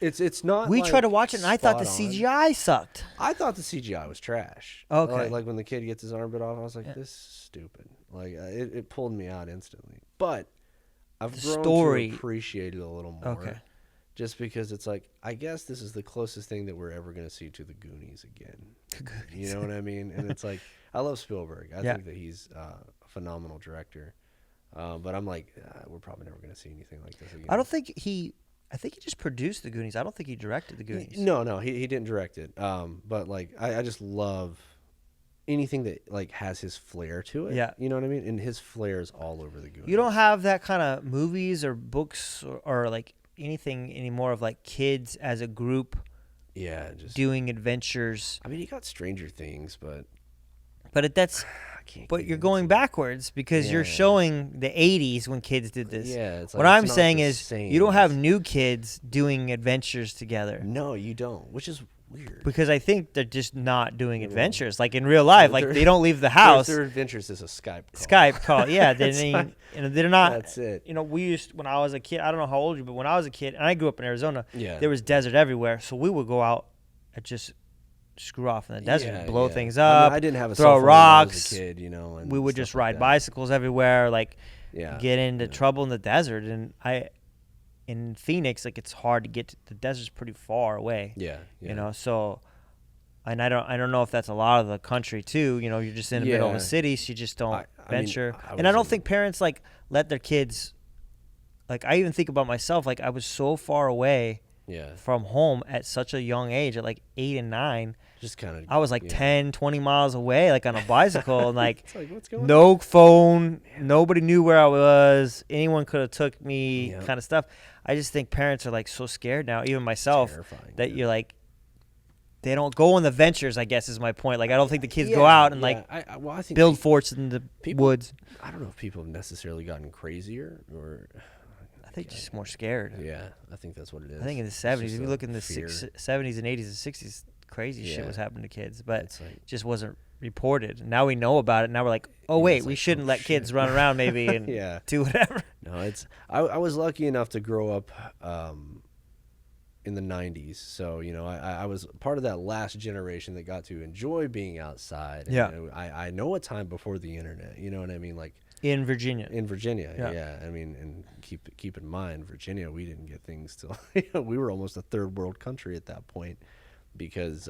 It's not. We like, tried to watch it, and I thought the spot on. CGI sucked. I thought the CGI was trash. Okay. Like when the kid gets his arm bit off, I was like, this is stupid. Like it pulled me out instantly. But I've grown to appreciate it a little more. Okay. Just because it's like, I guess this is the closest thing that we're ever going to see to the Goonies again. You know what I mean? And it's like, I love Spielberg. I think that he's a phenomenal director. But I'm like, we're probably never going to see anything like this again. I think he just produced the Goonies. I don't think he directed the Goonies. No, he didn't direct it. But like, I just love anything that like has his flair to it. Yeah. You know what I mean? And his flair is all over the Goonies. You don't have that kind of movies or books or like anything anymore of like kids as a group just doing adventures. I mean, you got Stranger Things, but you're going backwards because you're showing the 80s when kids did this. Yeah, it's like, what I'm saying is you don't have new kids doing adventures together. No, you don't, which is weird. Because I think they're just not doing adventures like in real life. Like they don't leave the house. Their adventures is a Skype call. Yeah, they're not. That's it. You know, when I was a kid, I don't know how old you, but when I was a kid, and I grew up in Arizona, yeah, there was desert everywhere, so we would go out and just screw off in the desert, blow things I up. mean, I didn't have a throw cell phone rocks. when I was a kid, you know. And we would just ride like bicycles everywhere, like get into trouble in the desert. And in Phoenix, like it's hard to get to the desert's pretty far away. Yeah. You know, so. And I don't know if that's a lot of the country too. You know, you're just in the middle of a city, so you just don't venture. And I don't think parents like let their kids. Like I even think about myself. Like I was so far away from home at such a young age, at like 8 and 9. Just kind of. I was like 10, 20 miles away, like on a bicycle, and like, what's going no phone. Nobody knew where I was. Anyone could have took me, kind of stuff. I just think parents are like so scared now, even myself, that you're like. They don't go on the ventures, I guess, is my point. Like, I don't think the kids go out and, I think build forts in the woods. I don't know if people have necessarily gotten crazier or... I think just more scared. Yeah, I think that's what it is. I think in the 70s, if you look in the 70s and 80s and 60s, crazy shit was happening to kids, but it just wasn't reported. Now we know about it. Now we're like, oh, wait, we shouldn't let kids run around maybe and do whatever. No, I was lucky enough to grow up... in the 90s, so you know I was part of that last generation that got to enjoy being outside. And, you know, I know a time before the internet. You know what I mean? Like in Virginia. I mean, and keep in mind, Virginia, we didn't get things till we were almost a third world country at that point, because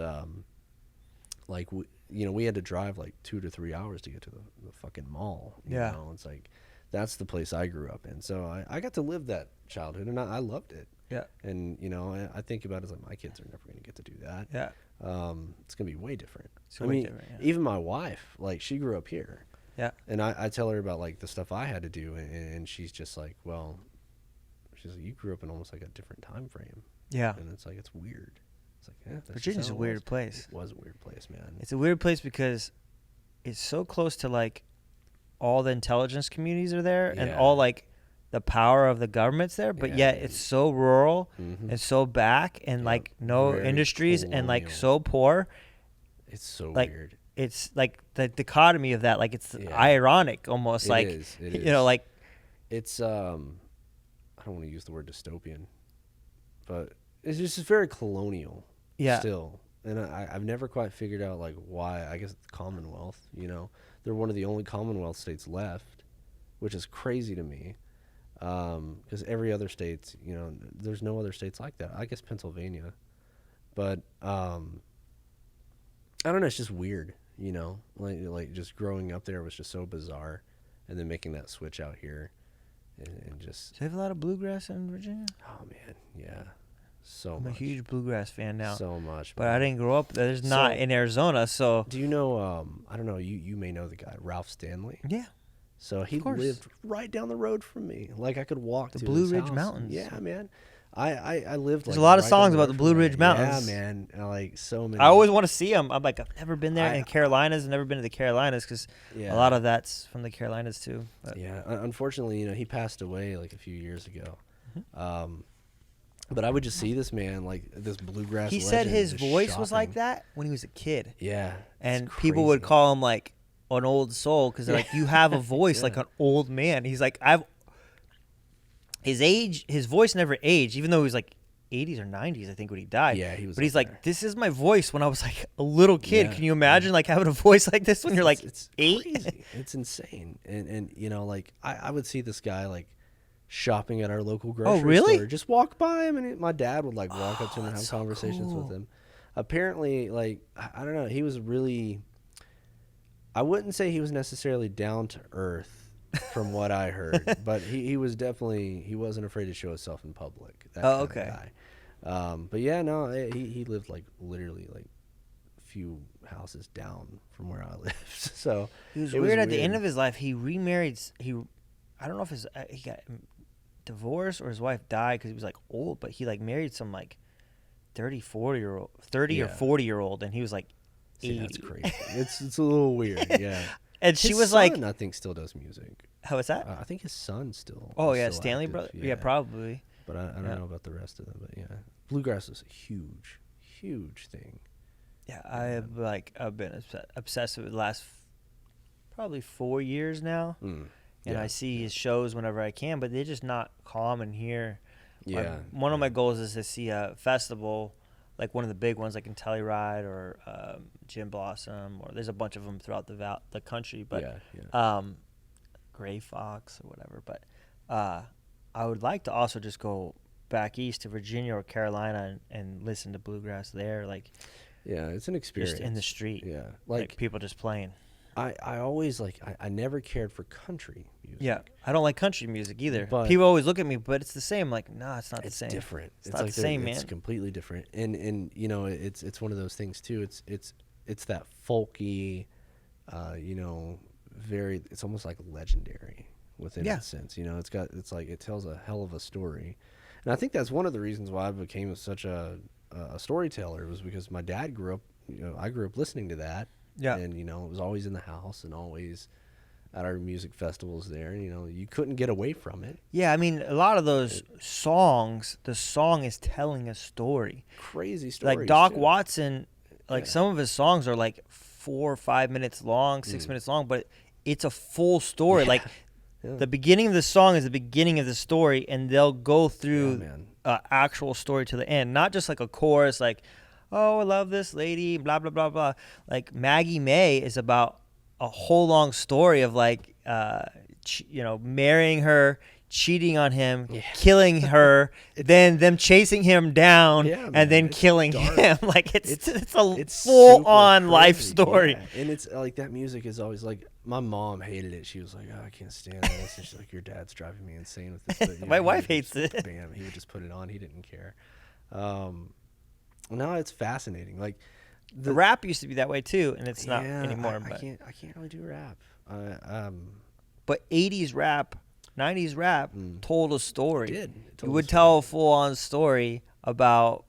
like we had to drive like 2 to 3 hours to get to the fucking mall. You know? It's like that's the place I grew up in, so I got to live that childhood, and I loved it. Yeah. And, you know, I think about it as like, my kids are never going to get to do that. Yeah. It's going to be way different. Different, even my wife, like, she grew up here. Yeah. And I tell her about, like, the stuff I had to do, and she's just like, well, she's like, you grew up in almost like a different time frame. Yeah. And it's like, it's weird. It's like, yeah, that's Virginia's a weird place. It was a weird place, man. It's a weird place because it's so close to like all the intelligence communities are there and all like the power of the government's there, but yet it's so rural and so back and like no industries and like so poor. It's so like, weird. It's like the dichotomy of that, like it's ironic almost. It is. You know, like it's I don't want to use the word dystopian, but it's just very colonial still. And I've never quite figured out like why. I guess it's the Commonwealth, you know. They're one of the only Commonwealth states left, which is crazy to me. Because every other state, you know, there's no other states like that. I guess Pennsylvania. But I don't know, it's just weird, you know. Like just growing up there was just so bizarre. And then making that switch out here and just... Do they have a lot of bluegrass in Virginia? Oh, man, yeah. So I'm much. a huge bluegrass fan now. So much. But I didn't grow up. There's not in Arizona, so... Do you know, I don't know, you may know the guy, Ralph Stanley? Yeah. So he lived right down the road from me. Like I could walk to the Blue his Ridge house. Mountains. Yeah, man. I lived. There's like, a lot of right songs down the about road the Blue from Ridge there. Mountains. Yeah, man. Like so many. I always want to see them. I'm like, I've never been there in Carolinas. I've never been to the Carolinas because a lot of that's from the Carolinas too. But. Yeah, unfortunately, you know, he passed away like a few years ago. But I would just see this man, like this bluegrass. He said his voice was like that when he was a kid. Yeah, and people would call him like an old soul because they're like, you have a voice like an old man. He's like, his voice never aged, even though he was like 80s or 90s, I think, when he died. Yeah, he was. But he's like, this is my voice when I was like a little kid. Can you imagine like having a voice like this when you're like it's 8? Crazy. It's insane. And you know, like I would see this guy like shopping at our local grocery store. Just walk by him, and my dad would like walk up to him and have conversations with him. Apparently, like I don't know, he was really. I wouldn't say he was necessarily down to earth, from what I heard, but he was definitely, he wasn't afraid to show himself in public. That kind of guy. But yeah, no, he lived like literally like a few houses down from where I lived. So it was weird. At the end of his life, he remarried. I don't know if he got divorced or his wife died because he was like old, but he like married some like 30 or 40-year-old, and he was like 80. See, that's crazy. It's a little weird, yeah. And she his was son, like, I think, still does music. How is that? I think his son still. Oh is yeah, still Stanley active. brother. Yeah, probably. But I don't know about the rest of them. But yeah, bluegrass is a huge thing. Yeah, I've been obsessed with it the last probably 4 years now, and I see his shows whenever I can, but they're just not common here. Yeah. One of my goals is to see a festival, like one of the big ones, like in Telluride or Jim Blossom, or there's a bunch of them throughout the country. But Gray Fox or whatever. But I would like to also just go back east to Virginia or Carolina and listen to bluegrass there, like. Yeah, it's an experience. Just in the street. Yeah, like people just playing. I always I never cared for country music. Yeah, I don't like country music either. But people always look at me, but it's the same. Like, no, it's not the same. It's different. It's not like the same, man. It's completely different. And you know, it's one of those things too. It's that folky, you know, it's almost like legendary within its sense. You know, it's like it tells a hell of a story. And I think that's one of the reasons why I became such a storyteller, was because my dad grew up, you know, I grew up listening to that. Yeah. And, you know, it was always in the house and always at our music festivals there. And, you know, you couldn't get away from it. Yeah, I mean, a lot of those songs, the song is telling a story. Crazy stories. Like Doc Watson, like some of his songs are like 4 or 5 minutes long, 6 minutes long, but it's a full story. Yeah. Like the beginning of the song is the beginning of the story, and they'll go through actual story to the end, not just like a chorus like, oh, I love this lady, blah, blah, blah, blah. Like Maggie May is about a whole long story of like, you know, marrying her, cheating on him, killing her, then them chasing him down, and then killing him. Like it's a full on life story. Yeah. And it's like that music is always like, my mom hated it. She was like, oh, I can't stand this. And she's like, your dad's driving me insane with this. But, my wife hates it. Bam, he would just put it on. He didn't care. No, it's fascinating. Like the rap used to be that way too, and it's not anymore. I can't really do rap. But 80s rap, 90s rap told a story. It did. You would tell a full-on story about,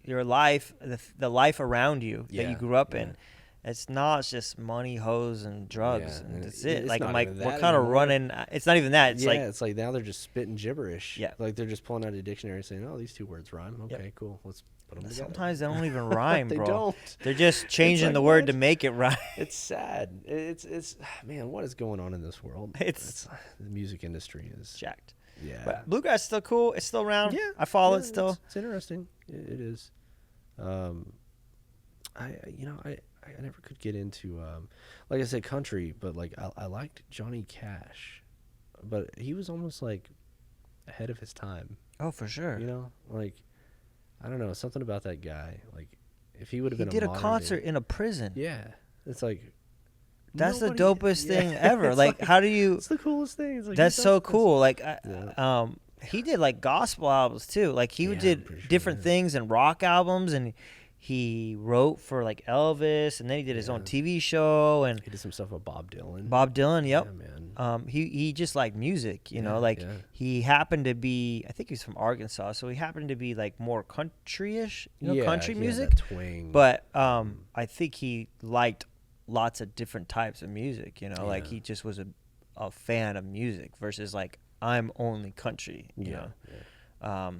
your life, the life around you that Yeah, you grew up yeah. in. It's not just money, hoes, and drugs, Yeah, and and that's it- it. it's Like not I'm like, even we're that kind of anymore. running. It's not even that. It's yeah, like, it's like now they're just spitting gibberish. Yeah. Like they're just pulling out a dictionary saying, "Oh, these two words rhyme. Okay, cool. Let's put them together." sometimes they don't even rhyme, they bro. don't. They're just changing like, the word what? to make it rhyme. It's sad. It's man, what is going on in this world? It's The music industry is jacked. yeah. But bluegrass is still cool. It's still around. Yeah, I follow yeah, it still. It's interesting. It is. I never could get into like I said, country, but like I liked Johnny Cash, but he was almost like ahead of his time. Oh, for sure. You know, like I don't know, something about that guy. Like if he would have He been did a modern concert day, in a prison. yeah, it's like That's the nobody- dopest yeah, thing ever. it's Like, how do you? It's the coolest thing. It's like, That's who so does this? cool. Like, Yeah. he did like gospel albums too. Like he Yeah, I'm did pretty sure, different yeah. things and rock albums, and he wrote for like Elvis, and then he did his own Yeah. TV show and He did some stuff with Bob Dylan. Bob Dylan. Yep. Yeah, man. He just liked music, you know. Yeah, Like yeah. he happened to be, I think he was from Arkansas, so he happened to be like more country-ish, Yeah, country he had music. that twang. But I think he liked lots of different types of music, you know. Like Yeah. he just was a fan of music versus like I'm only country, you know. yeah.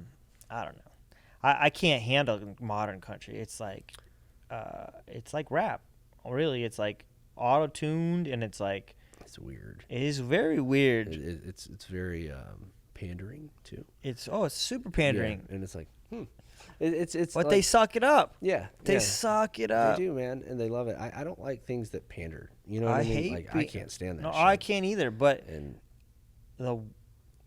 I don't know. I can't handle modern country. It's like rap. Really, it's like auto-tuned, and it's like It's weird. it is very weird. It's very pandering too. It's super pandering. Yeah, and it's like, it's. But like, they suck it up. yeah, They yeah, suck it up. They do, man, and they love it. I don't like things that pander. You know what I I mean? hate Like I can't stand that. No, shit. I can't either. But And the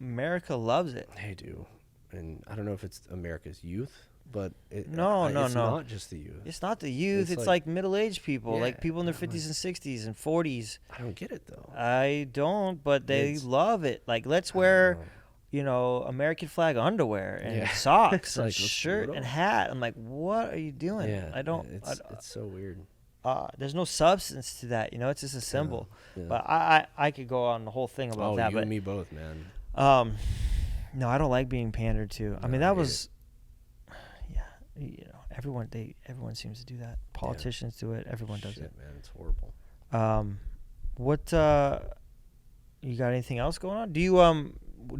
America loves it. they do, and I don't know if it's America's youth, but No, it's no. not just the youth. It's not the youth. It's It's like- like middle-aged people, like Yeah, people in their I'm like- 50s and 60s and 40s. I don't get it though. I don't, but they It's- love it. Like, let's I don't wear, know. American flag underwear and Yeah. socks It's and like, let's do shirt it and all. hat. I'm like, what are you doing? Yeah, I don't. It's so weird. There's no substance to that. It's just a symbol. Yeah. But I could go on the whole thing about Oh, that. you But and me both, man. no, I don't like being pandered to. I mean, No, I that hate was, yeah, everyone seems to do that. Politicians do it. Everyone does Shit, it. man, it's horrible. What you got anything else going on? Do you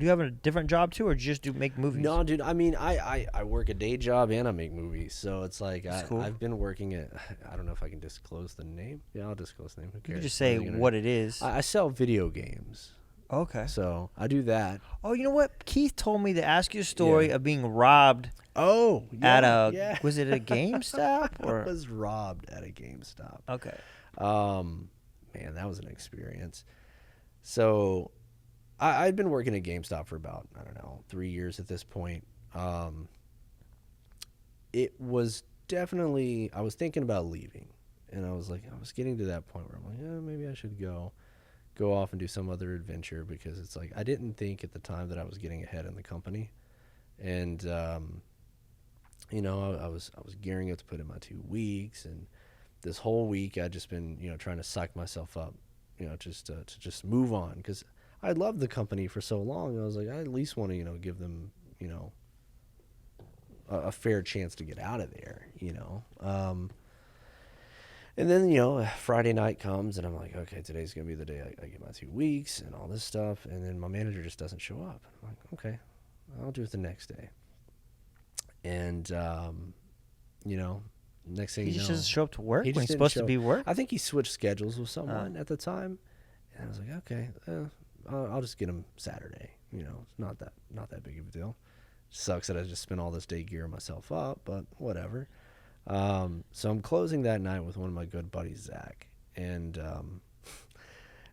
have a different job too, or do you just make movies? No, dude. I mean, I work a day job and I make movies, so it's like That's cool. I've been working at. I don't know if I can disclose the name. Yeah, I'll disclose the name. Who You cares? could just say Are they gonna- what it is. I sell video games, Okay. so I do that. Oh, you know what? Keith told me to ask you a story Yeah. of being robbed Oh, at a. yeah. Was it a GameStop I or? was robbed at a GameStop. Okay. Man, that was an experience. So, I'd been working at GameStop for about, I don't know, 3 years at this point. It was definitely, I was thinking about leaving. And I was getting to that point where I'm like, yeah, maybe I should go off and do some other adventure, because it's like, I didn't think at the time that I was getting ahead in the company. And, I was gearing up to put in my 2 weeks, and this whole week I'd just been, trying to psych myself up, just to just move on, because I loved the company for so long. I was like, I at least want to, give them, a fair chance to get out of there, and then, Friday night comes, and I'm like, okay, today's going to be the day I get my 2 weeks and all this stuff. And then my manager just doesn't show up. I'm like, okay, I'll do it the next day. And, next thing He you just know, doesn't show up to work he when just he's didn't supposed to show- be work. I think he switched schedules with someone at the time. And I was like, okay, I'll just get him Saturday. It's not that big of a deal. Sucks that I just spent all this day gearing myself up, but whatever. So I'm closing that night with one of my good buddies, Zach. And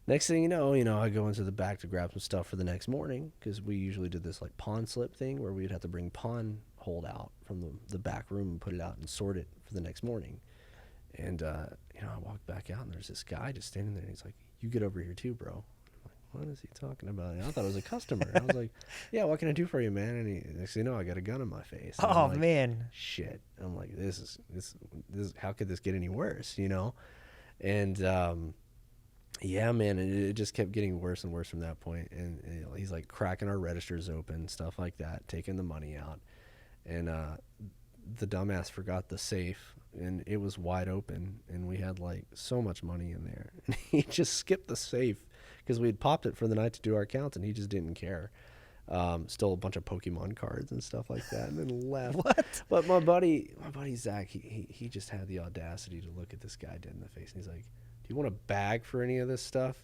next thing you know, I go into the back to grab some stuff for the next morning, because we usually did this like pawn slip thing where we'd have to bring pawn hold out from the back room and put it out and sort it for the next morning. And, I walked back out, and there's this guy just standing there, and he's like, you get over here too, bro. What is he talking about? And I thought it was a customer. I was like, yeah, what can I do for you, man? And next thing you know, I got a gun in my face. And Oh I'm like, man. shit. I'm like, this is how could this get any worse, And yeah, man, it just kept getting worse and worse from that point. And he's like cracking our registers open, stuff like that, taking the money out. And the dumbass forgot the safe, and it was wide open, and we had like so much money in there. And he just skipped the safe because we had popped it for the night to do our counts, and he just didn't care. Stole a bunch of Pokemon cards and stuff like that, and then left. What? But my buddy Zach, he just had the audacity to look at this guy dead in the face, and he's like, "Do you want a bag for any of this stuff?"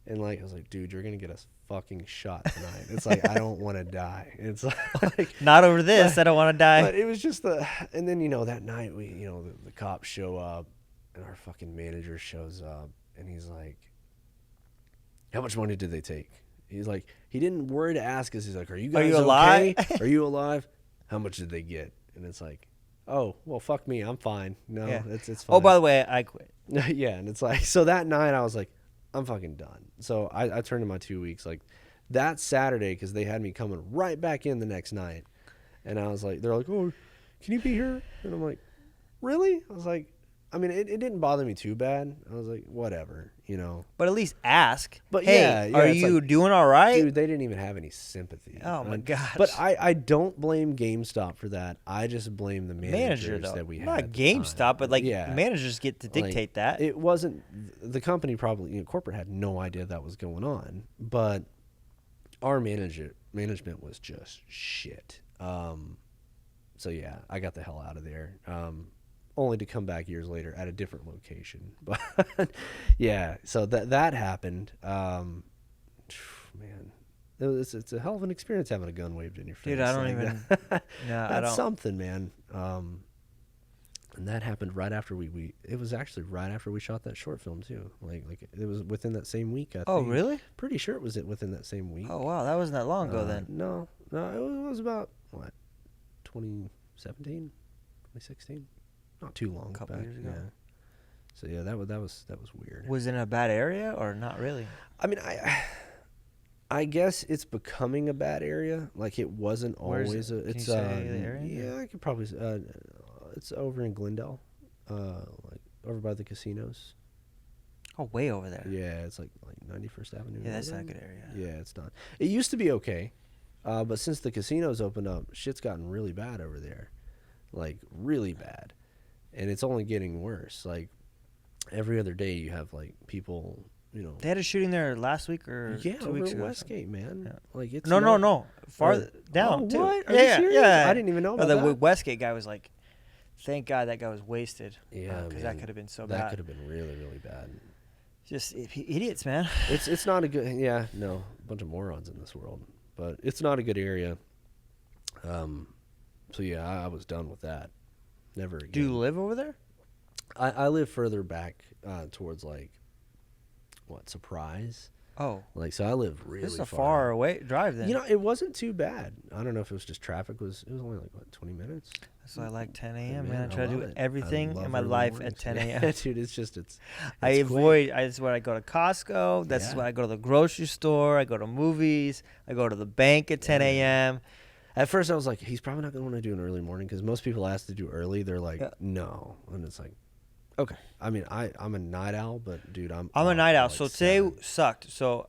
And like, I was like, "Dude, you're gonna get us fucking shot tonight." It's like, I don't want to die. It's like Not over this. I don't want to die. But it was just and then that night the cops show up, and our fucking manager shows up, and he's like, "How much money did they take?" He's like, he didn't worry to ask us. He's like, "Are you guys alive? Okay? Are you alive? How much did they get?" And it's like, "Oh, well, fuck me. I'm fine. No, Yeah. it's fine." Oh, by the way, I quit. Yeah, and it's like, so that night I was like, I'm fucking done. So I turned in my 2 weeks. Like that Saturday, because they had me coming right back in the next night. And I was like, they're like, "Oh, can you be here?" And I'm like, "Really?" I was like, I mean, it didn't bother me too bad. I was like, whatever, But at least ask. But hey, yeah, are it's you like, doing all right? Dude, they didn't even have any sympathy. Oh, my gosh. But I don't blame GameStop for that. I just blame the Manager, managers though. that we had. Not at the GameStop, time. but like Yeah. managers get to dictate Like, that. It wasn't the company, probably corporate had no idea that was going on, but our management was just shit. So yeah, I got the hell out of there. Only to come back years later at a different location. But yeah, so that happened. Man, it's a hell of an experience having a gun waved in your face. Dude, I don't Like, even. Yeah, I that's don't. something, man. And that happened right after it was actually right after we shot that short film too. Like it was within that same week. I Oh, think. really? Pretty sure it was within that same week. Oh, wow. That wasn't that long ago then. No, it was about what, 2017, 2016. Not too long. A couple back, years ago. Yeah. So yeah, that was weird. Was it in a bad area or not really? I mean, I guess it's becoming a bad area. Like it wasn't Where is always it? Can it's you say the area? yeah, I could probably it's over in Glendale. Like over by the casinos. Oh, way over there. Yeah, it's like 91st Avenue. Yeah, that's not a Northern. good area. Yeah, it's not. It used to be okay. But since the casinos opened up, shit's gotten really bad over there. Like really bad. And it's only getting worse. Like every other day you have like people, They had a shooting there last week or yeah, 2 over weeks at ago. Westgate, man. Yeah. Like it's No. Farther down, oh, too. what? Are yeah, you serious? yeah. I didn't even know No, about the that. Westgate guy was like, thank God that guy was wasted. Yeah, Because that could have been so that bad. could have been really, really bad. Just idiots, man. It's not a good. Yeah, no, a bunch of morons in this world. But it's not a good area. So yeah, I was done with that. Never again. Do you live over there? I live further back towards like Surprise. Oh, Like so, I live really. this is a far away drive then. It wasn't too bad. I don't know if it was just traffic. It was only like 20 minutes. That's why I like 10 Hey, a.m. Man, I try to love do it. everything I in my love early life mornings. at 10 a.m. Yeah, dude, it's I quick. avoid. That's where I go to Costco. That's Yeah. when I go to the grocery store. I go to movies. I go to the bank at 10 a.m. At first, I was like, he's probably not going to want to do an early morning because most people ask to do early. They're like, Yeah. no, and it's like, okay. I mean, I'm a night owl, but dude, I'm I'm a up night at, owl. like, So today 7. sucked. So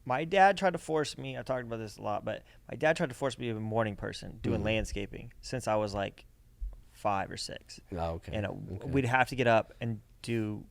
my dad tried to force me. I talked about this a lot, but my dad tried to force me to be a morning person doing landscaping since I was like 5 or 6. Oh, okay. And Okay. we'd have to get up and do,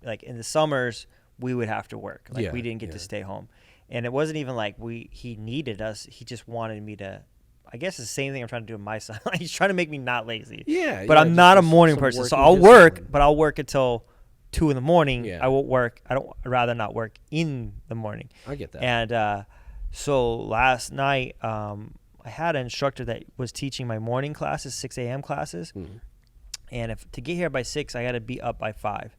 like in the summers, we would have to work. Like Yeah, we didn't get yeah. to stay home. And it wasn't even like he needed us. He just wanted me to, I guess it's the same thing I'm trying to do with my son. He's trying to make me not lazy. Yeah, But yeah, I'm just not a some morning person. So working I'll work, discipline. but I'll work until 2 in the morning. Yeah. I won't work. I'd rather not work in the morning. I get that. And so last night, I had an instructor that was teaching my morning classes, 6 a.m. classes. Mhm. And to get here by 6, I got to be up by 5.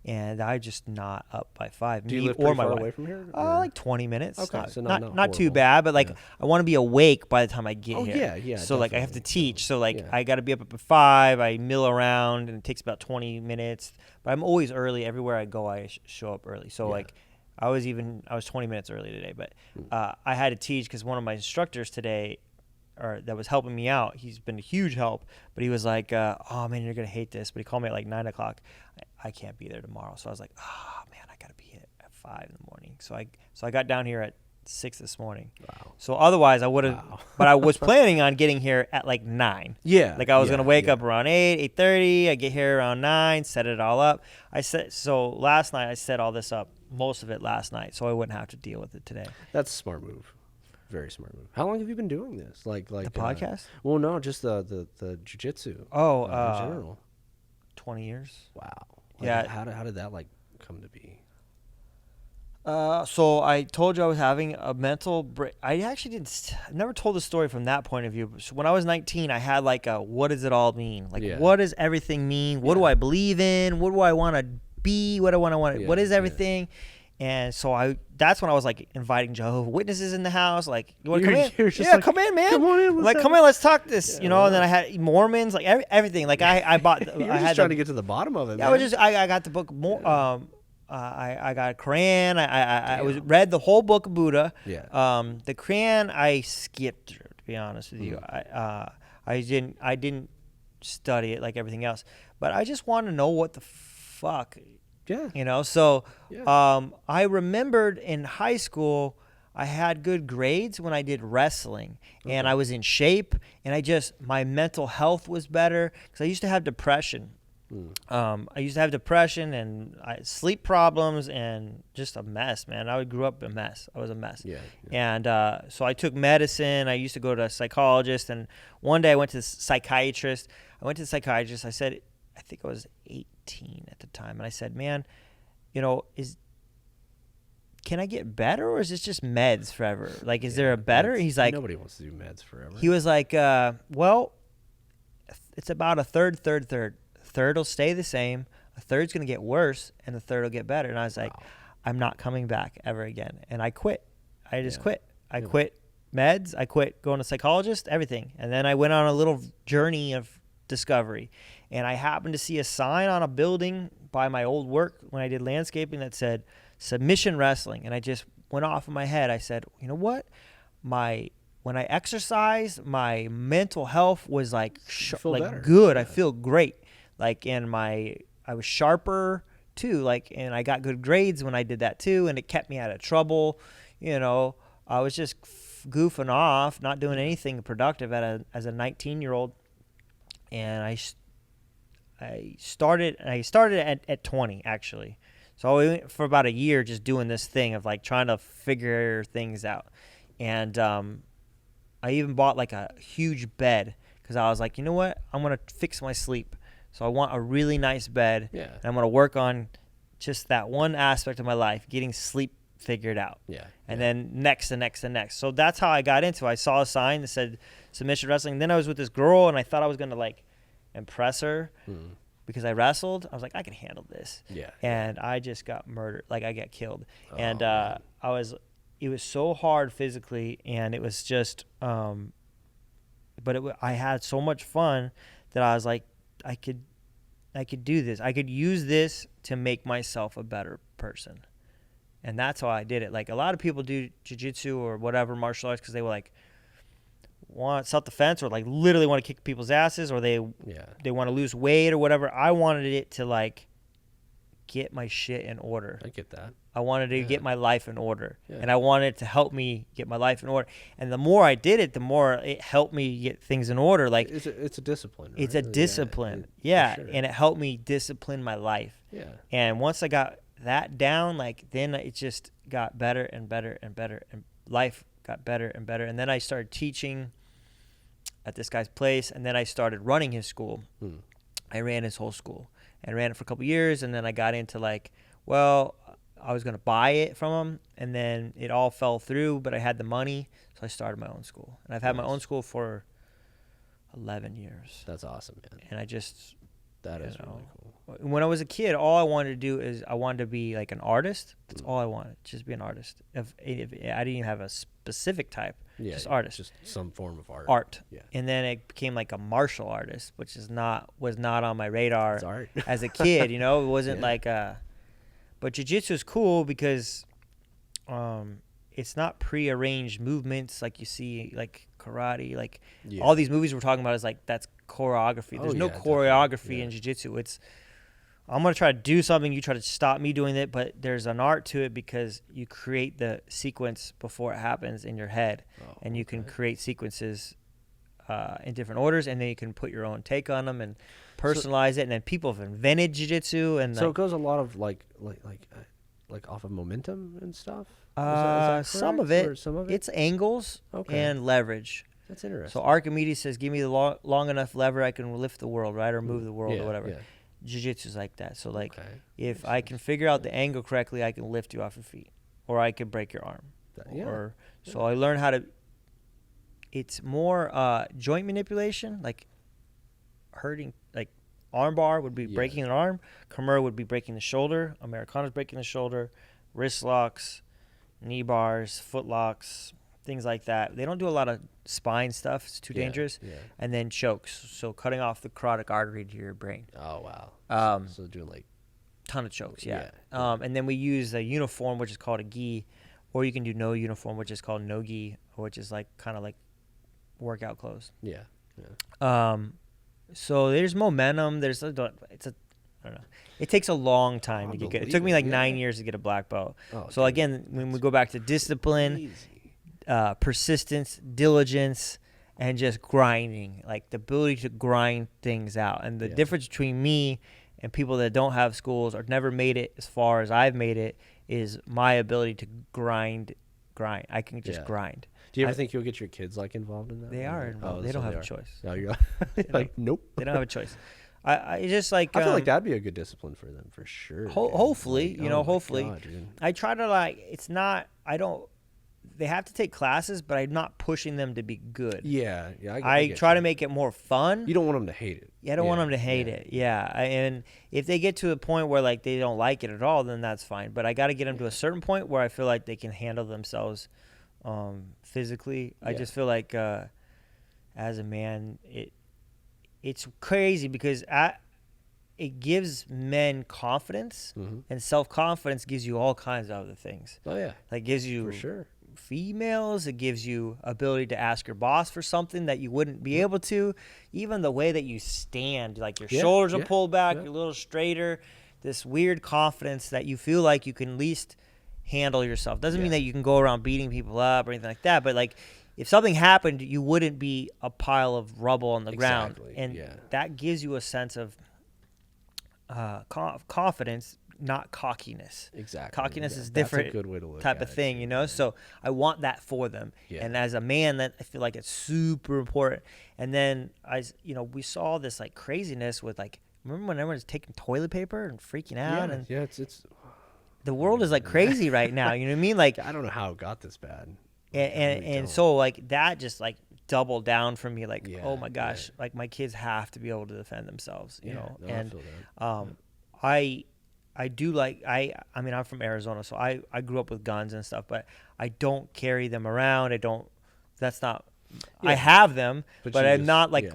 And I just not up by 5. Do you me live or pretty my far wife. away from here? Like 20 minutes. Okay, Not, so not not too horrible. bad, but like Yeah. I want to be awake by the time I get Oh, here. yeah, So like I have to definitely, teach. So like yeah. I got to be up at 5. I mill around, and it takes about 20 minutes. But I'm always early. Everywhere I go, I show up early. So Yeah. like I was 20 minutes early today. But I had to teach because one of my instructors today, or that was helping me out, he's been a huge help. But he was like, "Oh man, you're gonna hate this." But he called me at like 9 o'clock. I can't be there tomorrow. So I was like, "Oh man, I gotta be at 5 in the morning." So I got down here at 6 this morning. Wow. So otherwise I would have, Wow. but I was planning on getting here at like 9. Yeah. Like I was going to wake yeah. up around 8, 8:30. I get here around 9, set it all up. So last night I set all this up, most of it last night, so I wouldn't have to deal with it today. That's a smart move. Very smart move. How long have you been doing this? Like The podcast? Well, no, just the jiu-jitsu. Oh, in general. 20 years. Wow. Yeah. How did that like come to be? So I told you I was having a mental break. I actually never told the story from that point of view. So when I was 19, I had like a, what does it all mean? Like, Yeah. what does everything mean? What do I believe in? What do I want to be? What do I want to, what is everything? And so that's when I was like inviting Jehovah's Witnesses in the house. Like, you want to come in? Yeah, like, come in, man. Come on in. Come in, let's talk this, Yeah, and then I had Mormons, like everything. Like I bought, You're I just had trying to get to the bottom of it, yeah, man. I got the book more, I got a Quran. I read the whole book of Buddha. Yeah. The Quran I skipped, to be honest with you. I didn't study it like everything else, but I just wanted to know what the fuck. Yeah. So I remembered in high school I had good grades when I did wrestling, and I was in shape, and my mental health was better because I used to have depression. I used to have depression and sleep problems and just a mess, man. I grew up a mess. I was a mess. Yeah. And so I took medicine. I used to go to a psychologist. And one day I went to the psychiatrist. I said, I think I was 18 at the time. And I said, man, can I get better, or is this just meds forever? Like, is there a better? He's like, nobody wants to do meds forever. He was like, well, it's about a third. Third will stay the same, a third's going to get worse, and the third will get better. And I was like, I'm not coming back ever again. And I quit. I just quit. I quit meds. I quit going to psychologist, everything. And then I went on a little journey of discovery. And I happened to see a sign on a building by my old work when I did landscaping that said submission wrestling. And I just went off in my head. I said, you know what? When I exercised, my mental health was like good. Yeah. I feel great. Like, and I was sharper too. Like, and I got good grades when I did that too. And it kept me out of trouble. I was just goofing off, not doing anything productive as a 19-year-old. And I started at 20 actually. So I went for about a year just doing this thing of like trying to figure things out. And I even bought like a huge bed because I was like, you know what? I'm going to fix my sleep. So I want a really nice bed. Yeah. And I'm going to work on just that one aspect of my life, getting sleep figured out. Yeah. And then next. So that's how I got into it. I saw a sign that said submission wrestling. And then I was with this girl, and I thought I was going to like impress her because I wrestled. I was like, I can handle this. Yeah. And I just got murdered. Like I got killed. Oh, and it was so hard physically, and it was just I had so much fun that I was like, I could do this. I could use this to make myself a better person. And that's how I did it. Like a lot of people do jiu-jitsu or whatever martial arts because they were like want self-defense or like literally want to kick people's asses, or they want to lose weight or whatever. I wanted it to like get my shit in order. I get that. I wanted to get my life in order, and I wanted it to help me get my life in order. And the more I did it, the more it helped me get things in order. Like it's a discipline. Right? It's a discipline, sure. And it helped me discipline my life. Yeah. And once I got that down, like then it just got better and better and better, and life got better and better. And then I started teaching at this guy's place, and then I started running his school. I ran his whole school and ran it for a couple years, and then I got into like, well, I was going to buy it from him, and then it all fell through, but I had the money, so I started my own school. And I've had my own school for 11 years. That's awesome, man. And that is really cool. When I was a kid, all I wanted to do is I wanted to be like an artist. That's all I wanted, just be an artist. If I didn't even have a specific type, just artist. Just some form of art. Art. Yeah. And then it became like a martial artist, which was not on my radar It's art. as a kid. It wasn't like a. But jiu-jitsu is cool because it's not prearranged movements like you see like karate. Like all these movies we're talking about is like that's choreography. There's no choreography in jiu-jitsu. It's I'm going to try to do something. You try to stop me doing it, but there's an art to it because you create the sequence before it happens in your head, and you can create sequences in different orders, and then you can put your own take on them and personalize it. And then people have invented jiu-jitsu, and So it goes a lot of like off of momentum and stuff. Is that some of correct? it. Or some of it. It's angles and leverage. That's interesting. So Archimedes says, "Give me the long enough lever, I can lift the world, right, or move the world, or whatever." Yeah. Jiu-jitsu is like that. So like, if I can figure out the angle correctly, I can lift you off your feet, or I can break your arm. So I learned how to. It's more joint manipulation, like hurting, like armbar would be breaking an arm, Kimura would be breaking the shoulder, Americana's breaking the shoulder, wrist locks, knee bars, foot locks, things like that. They don't do a lot of spine stuff. It's too dangerous. Yeah. And then chokes. So cutting off the carotid artery to your brain. Oh, wow. So doing like... ton of chokes, and then we use a uniform, which is called a gi, or you can do no uniform, which is called no gi, which is like kind of like workout clothes. Yeah. So there's momentum. I don't know. It takes a long time to get good. It took me like 9 years to get a black belt. So again, when we go back to discipline, persistence, diligence, and just grinding, like the ability to grind things out. And the difference between me and people that don't have schools or never made it as far as I've made it is my ability to grind. I can just grind. Do you ever think you'll get your kids like involved in that? They are involved. They don't have a choice. No, you're like, nope. They don't have a choice. I just like. I feel like that'd be a good discipline for them for sure. Hopefully, hopefully. God, I try to like. It's not. I don't. They have to take classes, but I'm not pushing them to be good. Yeah. I try to make it more fun. You don't want them to hate it. Yeah, I don't want them to hate it. Yeah, and if they get to a point where like they don't like it at all, then that's fine. But I got to get them to a certain point where I feel like they can handle themselves physically. I just feel like as a man, it's crazy because it gives men confidence, and self-confidence gives you all kinds of other things. Oh yeah, like gives you for sure. Females, it gives you ability to ask your boss for something that you wouldn't be able to. Even the way that you stand, like your shoulders are pulled back, you're a little straighter, this weird confidence that you feel like you can at least handle yourself. Doesn't mean that you can go around beating people up or anything like that, but like if something happened, you wouldn't be a pile of rubble on the ground, and that gives you a sense of confidence, not cockiness. Exactly. Cockiness is different. That's a good way to look type at of thing, So I want that for them. Yeah. And as a man, that I feel like it's super important. And then we saw this like craziness with like, remember when everyone was taking toilet paper and freaking out? It's the world is like crazy right now. You know what I mean? Like I don't know how it got this bad. And so like that just like doubled down for me. Like oh my gosh, like my kids have to be able to defend themselves. You know, and I do like I mean I'm from Arizona, so I grew up with guns and stuff, but I don't carry them around. I have them, but I'm not like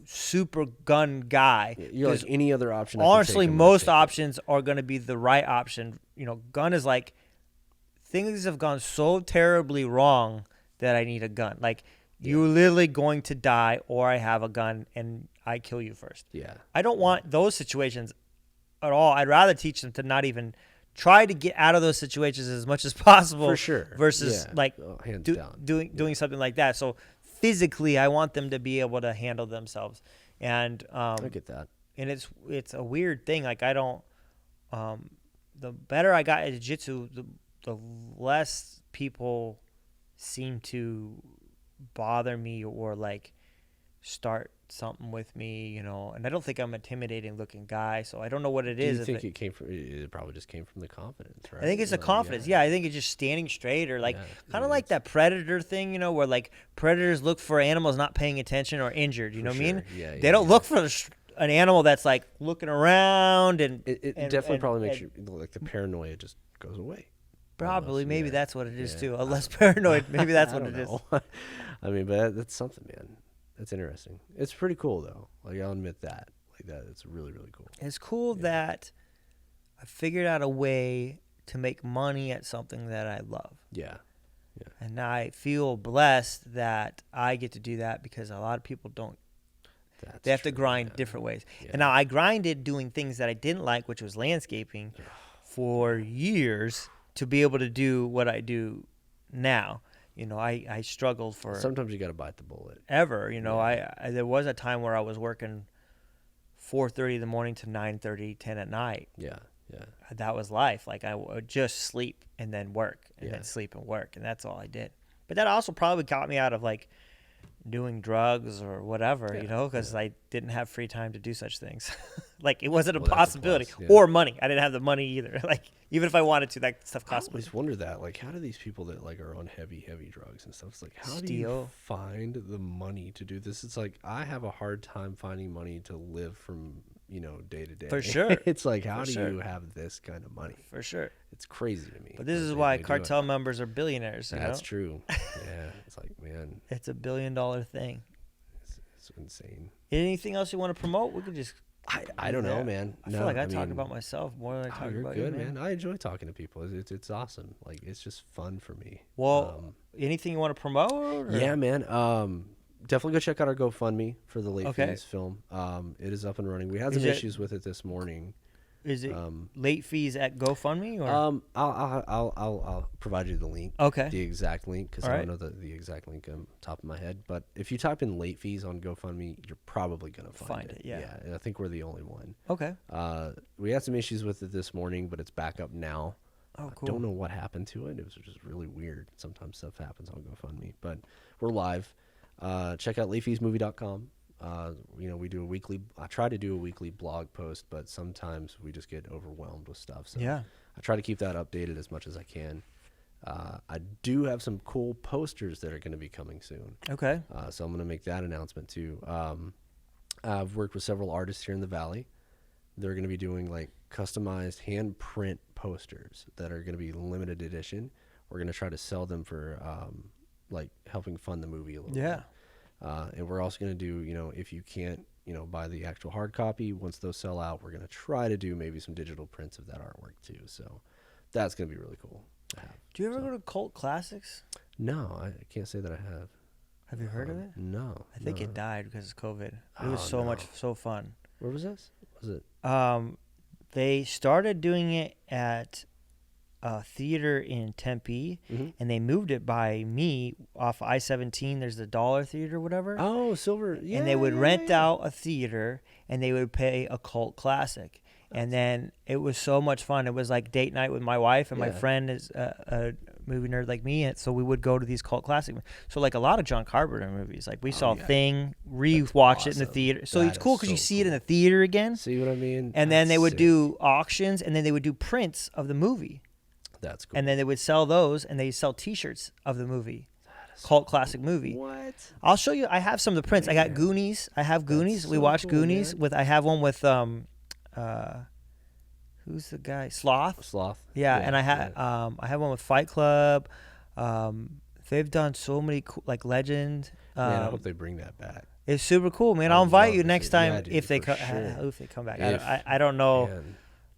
super gun guy. You're like any other option. Honestly, most options are going to be the right option. Gun is like things have gone so terribly wrong that I need a gun. Like you're literally going to die, or I have a gun and I kill you first. Yeah, I don't want those situations at all. I'd rather teach them to not even try to get out of those situations as much as possible. For sure. Versus doing something like that. So physically, I want them to be able to handle themselves. And I get that. And it's a weird thing. Like I don't. The better I got at jiu-jitsu, the less people seem to bother me or like start something with me, and I don't think I'm an intimidating looking guy, so I don't know what it is. Do you think it probably just came from the confidence, right? I think it's the confidence. Yeah, I think it's just standing straight or like kind of like that predator thing, where like predators look for animals not paying attention or injured, you know what I mean? Yeah, they don't look for an animal that's like looking around and it definitely probably makes you like the paranoia just goes away. Probably, maybe that's what it is too. A less paranoid, maybe that's what it is. I mean, but that's something, man. That's interesting. It's pretty cool though. Like I'll admit that. Like that, it's really, really cool. It's cool that I figured out a way to make money at something that I love. Yeah. And I feel blessed that I get to do that because a lot of people don't. They have to true, grind yeah. different ways. Yeah. And now I grinded doing things that I didn't like, which was landscaping, for years to be able to do what I do now. You know, I struggled for Sometimes you got to bite the bullet. ever. You know, Yeah. I there was a time where I was working 4:30 in the morning to 9:30, 10 at night. Yeah. Yeah. That was life. Like I would just sleep and then work and Yeah. then sleep and work, and that's all I did. But that also probably got me out of like doing drugs or whatever, you know, because I didn't have free time to do such things. Like it wasn't a Well, that's a possibility. plus, yeah. Or money. I didn't have the money either. Like even if I wanted to, that stuff I cost me. always wonder that. Like, how do these people that like are on heavy drugs and stuff? It's like, how do you Steal. find the money to do this? It's like I have a hard time finding money to live from, you know, day to day. For sure. It's like, how For do sure. you have this kind of money? For sure. It's crazy to me. But this is they why do it. cartel members are billionaires. You That's know? true. Yeah. It's like, man, It's $1 billion thing. it's insane. Anything else you want to promote? We could just. I don't know, Yeah. man. I feel like I talk about myself more than I Oh, talk you're about good, you, man. man. I enjoy talking to people. It's awesome. Like, it's just fun for me. Well, anything you want to promote? Or? Yeah, man. Definitely go check out our GoFundMe for the Late Okay. Fees film. It is up and running. We had Is some it- issues with it this morning. Is it Um, late fees at GoFundMe or? I'll provide you the link. Okay. The exact link, because I Alright. don't know the exact link on top of my head. But if you type in late fees on GoFundMe, you're probably gonna find it. yeah. And I think we're the only one. Okay. We had some issues with it this morning, but it's back up now. Oh, cool. I don't know what happened to it. It was just really weird. Sometimes stuff happens on GoFundMe, but we're live. Check out latefeesmovie.com. You know, we do a weekly. I try to do a weekly blog post, but sometimes we just get overwhelmed with stuff. So Yeah. I try to keep that updated as much as I can. I do have some cool posters that are going to be coming soon. Okay. So I'm going to make that announcement too. I've worked with several artists here in the Valley. They're going to be doing like customized hand print posters that are going to be limited edition. We're going to try to sell them for like helping fund the movie a little bit. Yeah. And we're also going to do, you know, if you can't, you know, buy the actual hard copy, once those sell out, we're going to try to do maybe some digital prints of that artwork too. So that's going to be really cool to have. Do you ever go to Cult Classics? No, I can't say that I have. Have you heard of it? No. I think no. it died because of COVID. It was Oh, no. so fun. Where was this? Was it? They started doing it at a theater in Tempe, Mhm. and they moved it by me off I-17. There's the Dollar Theater, whatever. Oh, Silver. Yeah. And they would yeah, rent yeah. out a theater, and they would pay a Cult Classic. And then it was so much fun. It was like date night with my wife, and my Yeah. friend is a movie nerd like me, and so we would go to these Cult Classic. So like a lot of John Carpenter movies. Like we saw yeah. Thing, rewatch it in the awesome. theater. So That it's cool is because you so see it in cool. the theater again. See what I mean? And then they That's would sick. do auctions, and then they would do prints of the movie. That's cool. And then they would sell those, and they sell T-shirts of the movie. Cult Classic movie. What? I'll show you. I have some of the prints. I got Man. Goonies. I have Goonies. We so watched cool, Goonies man. with. I have one with who's the guy? Sloth. Sloth. Yeah, and I had I have one with Fight Club. They've done so many cool, like Legend. Man, I hope they bring that back. It's super cool, man. I I'll would invite love you to next see- yeah, time dude, if they for come. sure. If they come back, If- I don't know Man.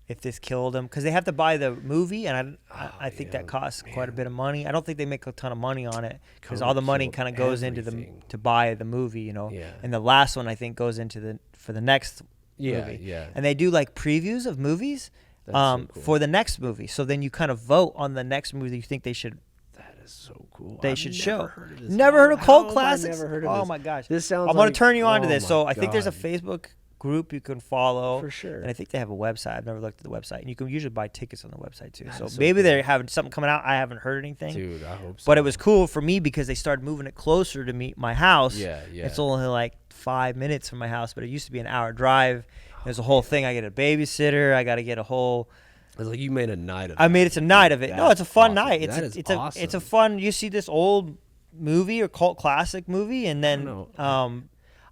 if this killed them because they have to buy the movie, and I think yeah, that costs quite a man. bit of money. I don't think they make a ton of money on it because COVID all the money killed kind of goes into everything. to buy the movie, you know. Yeah. And the last one I think goes into for the next Yeah, movie. yeah. And they do like previews of movies That's so cool. for the next movie. So then you kind of vote on the next movie that you think they should That is so cool. they I've should never show. Heard of this. Never heard of How Cult have I Classics? Never heard of Oh this? my gosh. This sounds. I'm going like- to turn you on to oh this. my So I think there's a God. Facebook group you can follow. For sure. And I think they have a website. I've never looked at the website. And you can usually buy tickets on the website too. That So is so maybe cool. they're having something coming out. I haven't heard anything. Dude, I hope so. But it was cool for me because they started moving it closer to my house. Yeah, yeah. It's only like 5 minutes from my house, but it used to be an hour drive. There's a whole thing. I get a babysitter. I got to get a whole. It's like you made a night of it. I made it a night of it. No, That's it's a fun awesome. night. It's That a, is it's a awesome. it's a fun. You see this old movie or cult classic movie, and then know.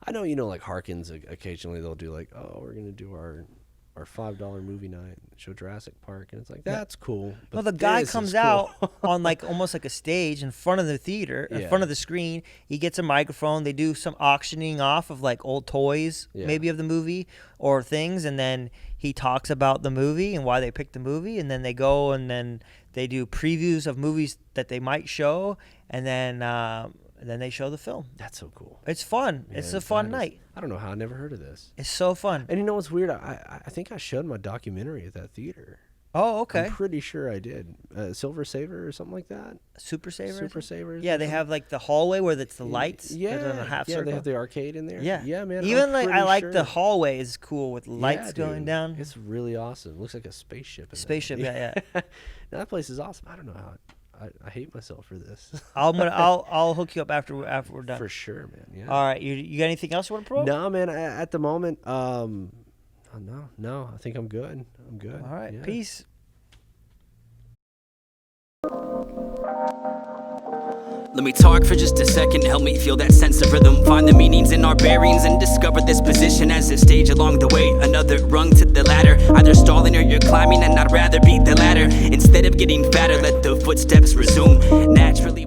I know, you know, like Harkins, occasionally they'll do like, oh, we're going to do our $5 movie night and show Jurassic Park. And it's like, that's cool. no, But the guy this is comes cool. out on like almost like a stage in front of the theater, in Yeah. front of the screen. He gets a microphone. They do some auctioning off of like old toys, Yeah. maybe of the movie or things, and then he talks about the movie and why they picked the movie, and then they go and then they do previews of movies that they might show, and then and then they show the film. That's so cool. It's fun. Man, It's a fun that is- night. I don't know how I never heard of this. It's so fun. And you know what's weird? I think I showed my documentary at that theater. Oh, okay. I'm pretty sure I did. Silver Saver or something like that. Super Savers. Super Savers. Yeah, they have like the hallway where it's the lights. Yeah, They're in a half yeah. circle. They have the arcade in there. Yeah, yeah, man. Even I'm like I pretty like sure. the hallway is cool with lights Yeah, going dude. down. It's really awesome. It looks like a spaceship. In Spaceship, there. yeah. That place is awesome. I don't know how. I hate myself for this. I'll hook you up after we're done. For sure, man. Yeah. All right, you got anything else you want to promote? No, man. At the moment, no. I think I'm good. I'm good. All right, yeah. peace. Let me talk for just a second, help me feel that sense of rhythm. Find the meanings in our bearings and discover this position as a stage along the way. Another rung to the ladder, either stalling or you're climbing, and I'd rather beat the ladder. Instead of getting fatter, let the footsteps resume naturally.